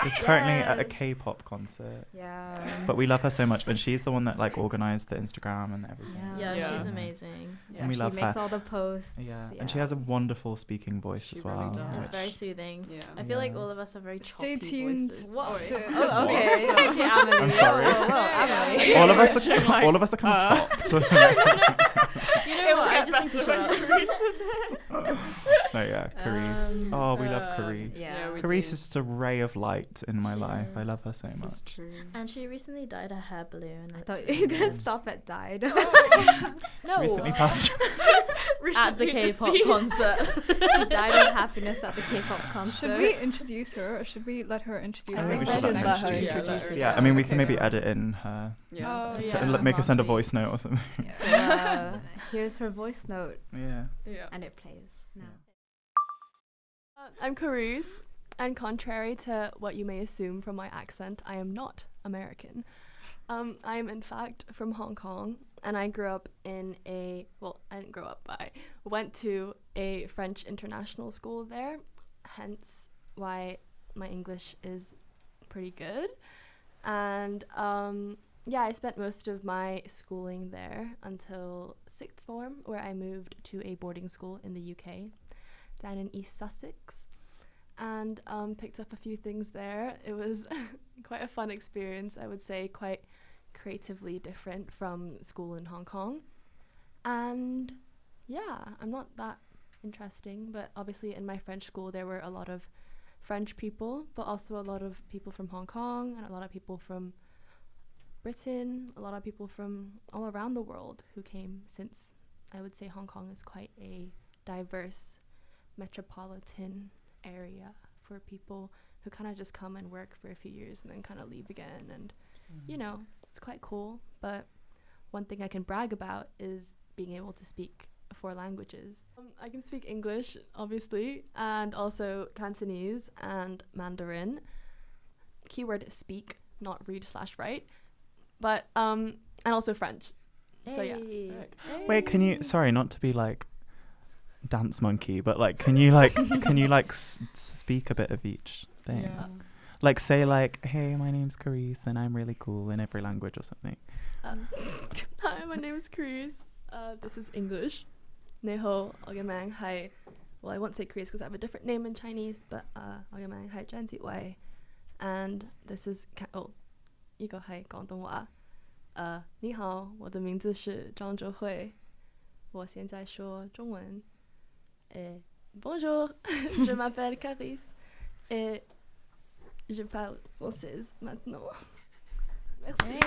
is currently at a Yes. K-pop concert. Yeah. But we love her so much, and she's the one that like organised the Instagram and everything. Yeah, Yeah. she's amazing. And we she love makes her. all the posts. Yeah, and she has a wonderful speaking voice She as really well. does. It's which- very soothing. Yeah. I feel like Yeah. all of us have very Stay choppy tuned. voices. Oh, okay. So, okay, Amelie. I'm sorry. Amelie. all of us are, all of us are kind of chopped. You know what? I just need to shut up. No, yeah, Charis. Oh, we love Charis. Yeah, we Charis do. is just a ray of light in my She life. I love is. her so This is much. true. And she recently dyed her hair blue. And I it's thought really you were gonna nice. stop at died. No. Recently passed. At the K-pop deceased. concert. She died of happiness at the K-pop concert. Should we introduce her, or should we let her introduce I think herself? we should next let her week? introduce herself. Yeah, I mean, we Okay. can maybe edit in her. Yeah. Oh, So- yeah. Make her send a Last week. voice note or something. So, here's her voice note, Yeah. Yeah. and it plays now. I'm Charis, and contrary to what you may assume from my accent, I am not American. I am in fact from Hong Kong, and I grew up in I didn't grow up, but I went to a French international school there, hence why my English is pretty good. And I spent most of my schooling there until sixth form, where I moved to a boarding school in the UK, down in East Sussex, and picked up a few things there. It was quite a fun experience, I would say, quite creatively different from school in Hong Kong. And yeah, I'm not that interesting, but obviously in my French school there were a lot of French people, but also a lot of people from Hong Kong and a lot of people from Britain, a lot of people from all around the world who came, since I would say Hong Kong is quite a diverse metropolitan area for people who kind of just come and work for a few years and then kind of leave again. And you know, it's quite cool. But one thing I can brag about is being able to speak 4 languages. I can speak English, obviously, and also Cantonese and Mandarin. Keyword is speak, not read/write. But and also French. So yeah. Wait, can you, sorry, not to be like dance monkey, but like can you speak a bit of each thing? Yeah. Like say like, hey, my name's Charis and I'm really cool, in every language or something. Hi, my name is Charis. This is English. Neho, Ogemang, hi. Well, I won't say Charis because I have a different name in Chinese, but Ogemang, hi, Zhanji Wei. And this is 一个 hi 广东话。你好，我的名字是张哲慧，我现在说中文。Bonjour, je m'appelle Charis et je parle français maintenant. Merci.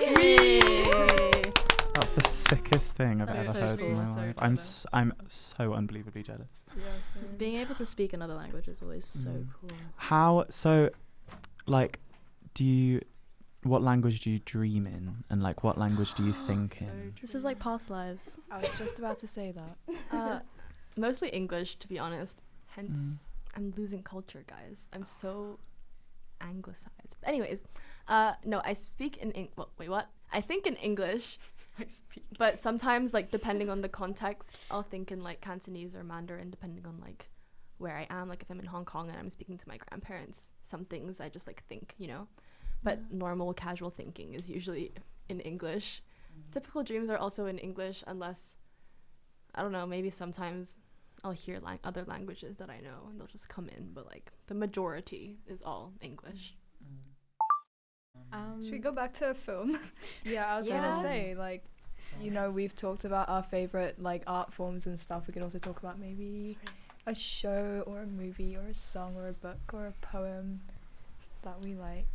That's the sickest thing I've That's ever so heard in cool. my So life. jealous. I'm so unbelievably jealous. Being able to speak another language is always so cool. How, so like, what language do you dream in, and like what language do you think in? This is like past lives. I was just about to say that. Mostly English, to be honest. Hence, I'm losing culture, guys. I'm so anglicized. But anyways, no, I speak in wait, what? I think in English. I speak. But sometimes, like, depending on the context, I'll think in like Cantonese or Mandarin, depending on like where I am. Like if I'm in Hong Kong and I'm speaking to my grandparents, some things I just like think, you know. But normal casual thinking is usually in English. Typical dreams are also in English, unless, I don't know, maybe sometimes I'll hear other languages that I know and they'll just come in, but like the majority is all English. Should we go back to a film? Yeah, I was gonna say, like, you know, we've talked about our favorite like art forms and stuff. We could also talk about maybe a show or a movie or a song or a book or a poem that we like.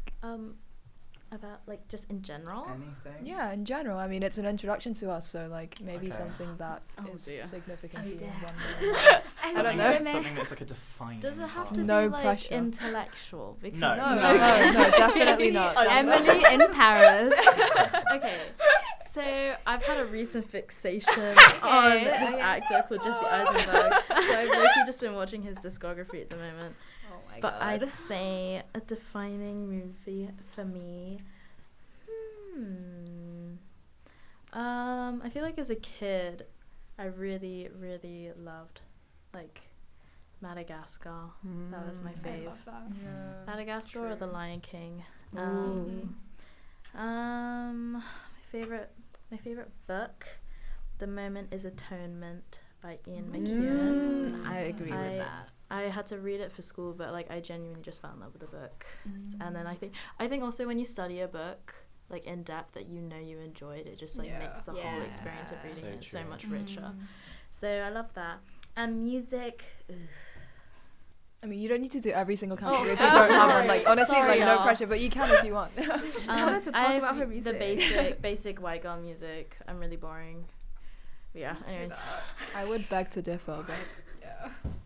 About like just in general. Anything? Yeah, in general. I mean, it's an introduction to us, so like maybe Okay. something that Oh is dear. significant Oh to you in dear. one way. I Something, don't know. something that's like a defining Does it have part. to No be like pressure. intellectual? Because No. No, definitely not. Emily in Paris. Okay, so I've had a recent fixation on this actor called Jesse Eisenberg. So I've low-key just been watching his discography at the moment. Oh my But I'd say a defining movie for me. I feel like as a kid, I really, really loved like Madagascar. That was my I fave. love that. Madagascar or The Lion King. Ooh. My favorite book, The Moment Is Atonement by Ian McEwan. I agree with that. I had to read it for school, but like I genuinely just fell in love with the book. And then I think also when you study a book like in depth that you know you enjoyed, it just like makes the whole experience of reading So it so true. much richer. So I love that. And music. I mean, you don't need to do every single Oh, category. sorry. Don't have one. Like Sorry. honestly, Sorry, like no y'all. pressure, but you can if you want. wanted to talk about her The music. basic white girl music. I'm really boring. Yeah. Anyways. I would beg to differ, but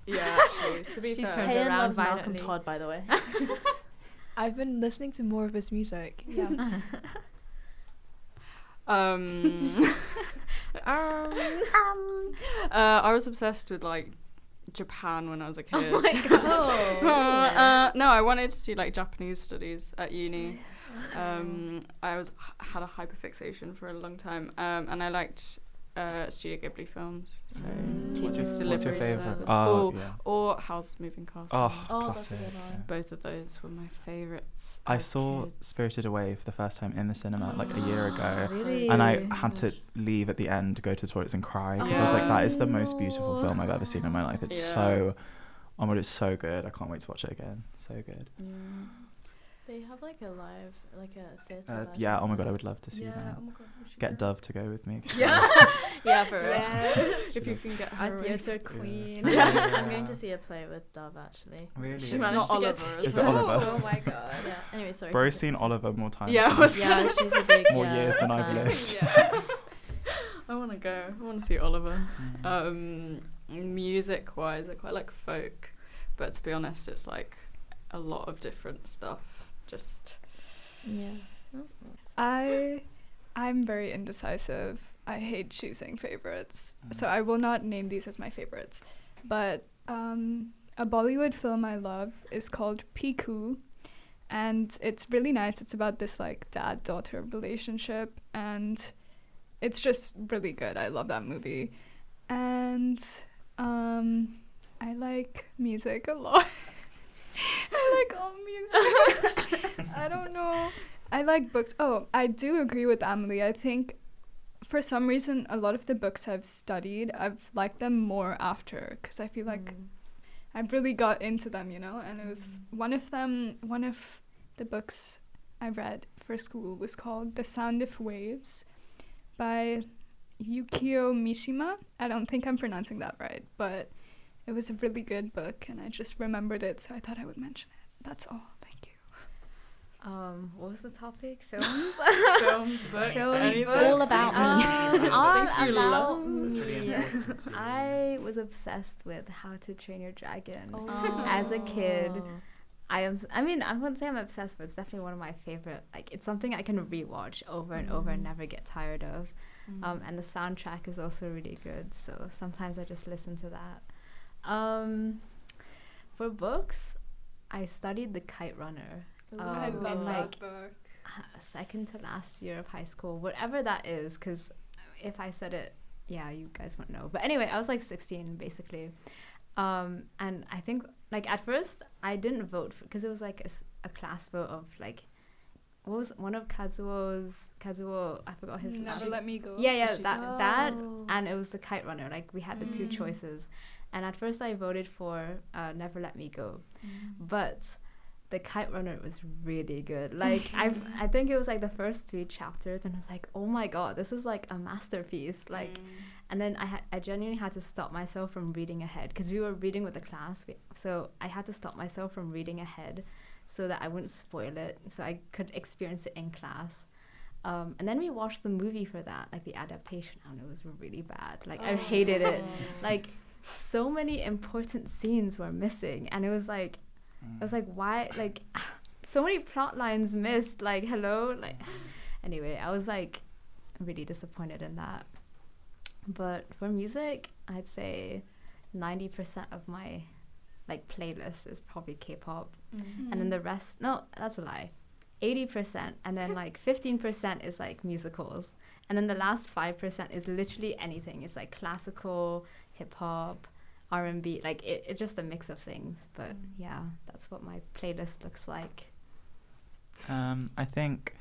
Yeah, actually, to be She fair. turned Hyein around loves Malcolm violently. Todd, by the way. I've been listening to more of his music. Yeah. I was obsessed with like Japan when I was a kid. Oh my god. No, I wanted to do like Japanese studies at uni. I had a hyperfixation for a long time, and I liked Studio Ghibli films. So What's your Delivery favourite? Service. Yeah. Or Howl's Moving Castle. Oh, That's a classic. good one. Both of those were my favourites. I as saw kids. Spirited Away for the first time in the cinema like a year ago. Really? And I had to leave at the end, go to the toilets and cry because I was like, that is the most beautiful film I've ever seen in my life. It's so, oh my god, it's so good. I can't wait to watch it again. So good. Yeah. They have like a live, like a theatre. Yeah, oh my god, I would love to see Yeah, that. oh my god. we should Get go. Dove to go with me. Yeah, for real. Yes. If you can get her. Our in. theatre queen. I'm going to see a play with Dove actually. Really? She It's managed not to get Oliver, tickets. Is it Oliver? Oh my god. Yeah. Anyway, sorry. Bro's seen Oliver more times. Yeah, I was Yeah, she's a big More years than I've fan. lived. Yeah. I want to go. I want to see Oliver. Mm. Music wise, I quite like folk, but to be honest, it's like a lot of different stuff. Just Yeah. I'm very indecisive. I hate choosing favorites, so I will not name these as my favorites. But a Bollywood film I love is called Piku, and it's really nice. It's about this like dad-daughter relationship, and it's just really good. I love that movie, and I like music a lot. I like all music. I don't know. I like books. Oh, I do agree with Amelie. I think for some reason a lot of the books I've studied, I've liked them more after, because I feel like I've really got into them, you know? And it was one of the books I read for school was called The Sound of Waves by Yukio Mishima. I don't think I'm pronouncing that right, but it was a really good book, and I just remembered it, so I thought I would mention it. That's all. Thank you. What was the topic? Films? films, books, Films, anything. books. All about me. All Things you about love. That's really me. important to you. I was obsessed with How to Train Your Dragon. Oh. As a kid, I wouldn't say I'm obsessed, but it's definitely one of my favorite. Like, it's something I can rewatch over and over and never get tired of. And the soundtrack is also really good, so sometimes I just listen to that. For books, I studied The Kite Runner. I in love like that book. second to last year of high school, whatever that is, because if I said it, yeah, you guys won't know. But anyway, I was like 16 basically, and I think like at first I didn't vote because it was like a class vote of like, what was one of Kazuo, I forgot his Never name. Let Me Go. Yeah, that, and it was The Kite Runner. Like, we had the two choices, and at first I voted for Never Let Me Go, but The Kite Runner was really good. Like, I think it was like the first 3 chapters, and I was like, oh my god, this is like a masterpiece. Like, and then I genuinely had to stop myself from reading ahead, because we were reading with the class, so I had to stop myself from reading ahead so that I wouldn't spoil it, so I could experience it in class. And then we watched the movie for that, like the adaptation, and it was really bad. Like, I hated it. Like, so many important scenes were missing, and it was like, why? Like, so many plot lines missed. Like, hello? Like, anyway, I was like really disappointed in that. But for music, I'd say 90% of my like playlist is probably K-pop, and then the rest, no, that's a lie, 80%, and then like 15% is like musicals, and then the last 5% is literally anything. It's like classical, hip-hop, R&B, like it's just a mix of things. But yeah, that's what my playlist looks like. I think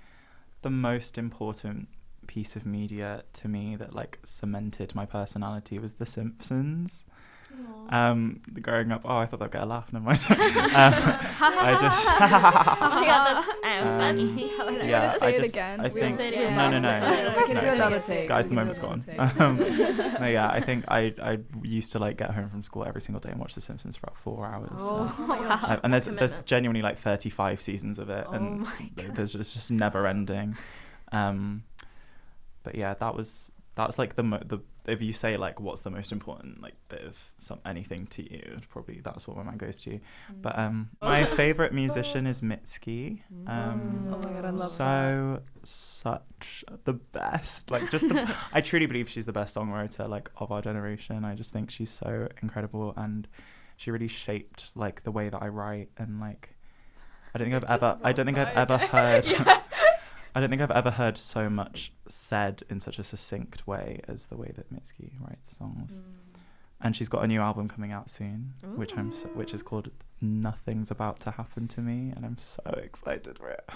the most important piece of media to me that like cemented my personality was The Simpsons. Growing up, I thought that'd get a laugh. Never mind. I just. Do you want to say it again? I We'll think say it again. no. We can No. do another take. Guys, the We can moment's do gone. another take. No, yeah, I think I used to like get home from school every single day and watch The Simpsons for about 4 hours. And there's genuinely like 35 seasons of it, and it's just never ending. But yeah, that was like if you say like what's the most important like bit of anything to you, probably that's what my mind goes to. But my favorite musician is Mitski. Oh my god, I love such the best. Like just I truly believe she's the best songwriter like of our generation. I just think she's so incredible, and she really shaped like the way that I write, and like I don't think I've ever heard I don't think I've ever heard so much said in such a succinct way as the way that Mitski writes songs. And she's got a new album coming out soon, which is called Nothing's About to Happen to Me, and I'm so excited for it.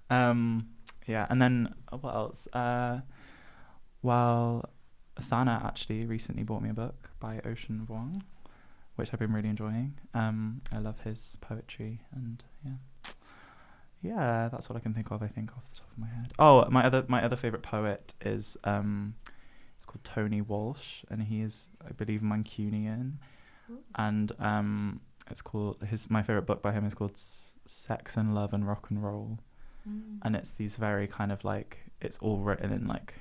Yeah, and then what else? Well, Sanaa actually recently bought me a book by Ocean Vuong, which I've been really enjoying. I love his poetry, and yeah, that's what I can think of. I think off the top of my head. Oh, my other favorite poet is it's called Tony Walsh, and he is, I believe, Mancunian, and it's called my favorite book by him is called Sex and Love and Rock and Roll, and it's these very kind of like, it's all written in like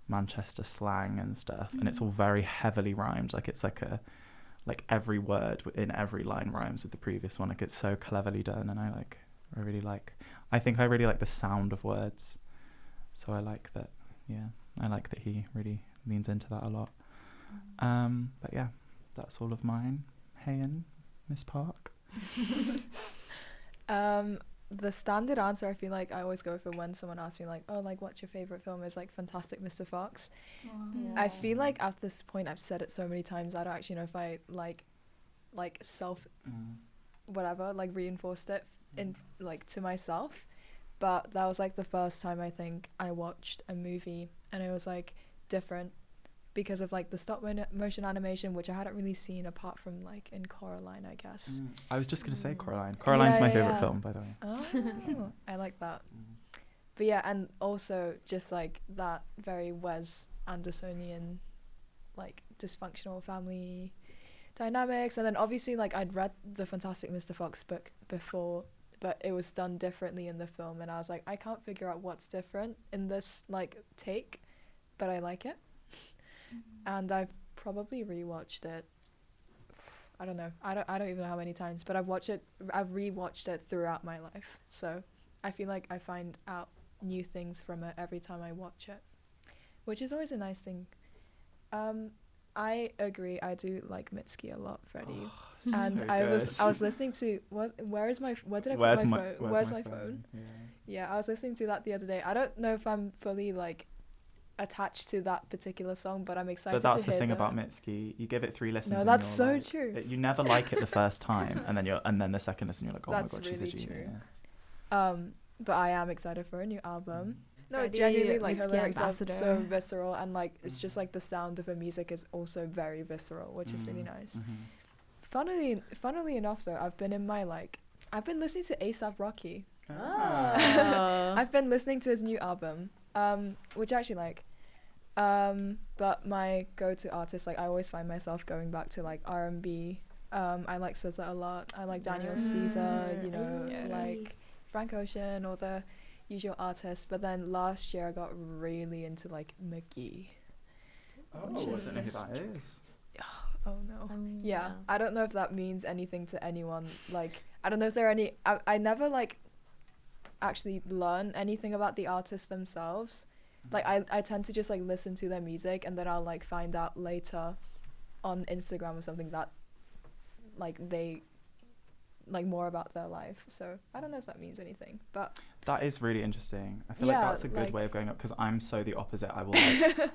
Manchester slang and stuff, and it's all very heavily rhymed. Like it's like every word in every line rhymes with the previous one. Like it's so cleverly done, and I think I really like the sound of words, so I like that. Yeah, I like that he really leans into that a lot. But yeah, that's all of mine. Hyein, Miss Park. The standard answer I feel like I always go for when someone asks me like, oh, like what's your favorite film, is like Fantastic Mr. Fox. I feel like at this point I've said it so many times I don't actually know if I like self whatever like reinforced it in like to myself, but that was like the first time I think I watched a movie, and it was like different because of like the stop motion animation, which I hadn't really seen apart from like in Coraline, I guess. I was just gonna say Coraline. Coraline's my favorite film, by the way. Oh, I like that. But yeah, and also just like that very Wes Andersonian like dysfunctional family dynamics, and then obviously like I'd read the Fantastic Mr. Fox book before, but it was done differently in the film, and I was like, I can't figure out what's different in this like take, but I like it. And I've probably rewatched it, I don't know, I don't even know how many times, but I've rewatched it throughout my life, so I feel like I find out new things from it every time I watch it, which is always a nice thing. I agree, I do like Mitski a lot, Fredi. And so I was listening to where's my phone? Yeah, I was listening to that the other day. I don't know if I'm fully like attached to that particular song, but I'm excited to hear. But that's the thing about Mitski, you give it 3 listens. No, and that's so like, true. You never like it the first time, and then the second listen you're like, oh that's my god, really she's a genius. But I am excited for a new album. No, Fredi, genuinely, like her Mitski lyrics are ambassador. so visceral, and like it's just like the sound of her music is also very visceral, which is really nice. Funnily enough though, I've been listening to A$AP Rocky. I've been listening to his new album, which I actually like. But my go-to artist, like I always find myself going back to like R&B. I like SZA a lot. I like Daniel Caesar, like Frank Ocean, or the usual artists. But then last year I got really into like McGee. Oh, I don't know who that is. Oh no. Yeah, I don't know if that means anything to anyone. Like, I don't know if there are any. I never like actually learn anything about the artists themselves. Like, I tend to just like listen to their music, and then I'll like find out later on Instagram or something that like they like more about their life. So I don't know if that means anything, but that is really interesting. I feel like that's a good way of going up, because I'm so the opposite. I will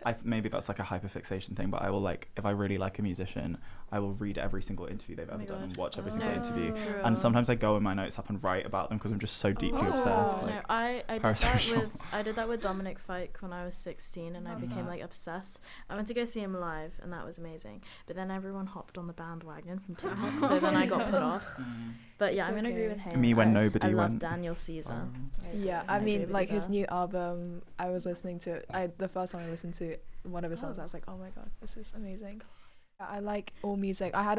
like, maybe that's like a hyperfixation thing, but I will like, if I really like a musician, I will read every single interview they've ever done and watch every single interview. True. And sometimes I go in my notes app and write about them because I'm just so deeply obsessed. Like, no, I did that with Dominic Fike when I was 16, and I became like obsessed. I went to go see him live, and that was amazing. But then everyone hopped on the bandwagon from TikTok, so then I got put off. But yeah, I'm gonna agree with him. Me when nobody I went. love Daniel Caesar. Yeah, I mean, like his new album, I was listening to the first time I listened to one of his songs, I was like, oh my god, this is amazing. I like all music. I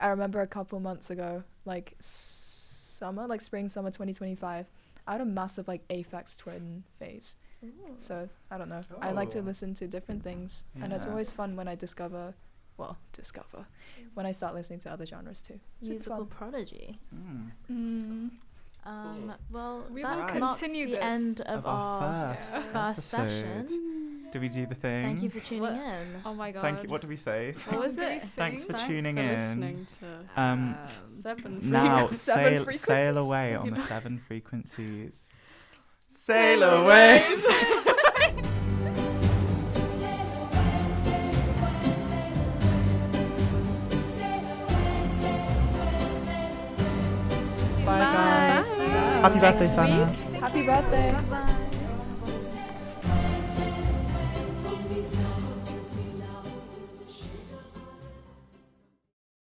remember a couple months ago, like spring, summer 2025, I had a massive like Aphex Twin phase So I don't know. I like to Oh. listen to different things, and it's Yeah. always fun when I discover when I start listening to other genres too. Super Musical fun. prodigy. Mm. Well, We that will marks continue the this. end of our Yeah. first session. episode. Do we do the thing? Thank you for tuning What? in. Oh my god. Thank you. What do we say? What was Do we it? sing? Thanks for Thanks tuning for in. listening to Seven. Now Seven sail away frequencies. on the 7 frequencies. Sail away. Bye guys. Happy birthday, Sanaa. Happy birthday. Bye.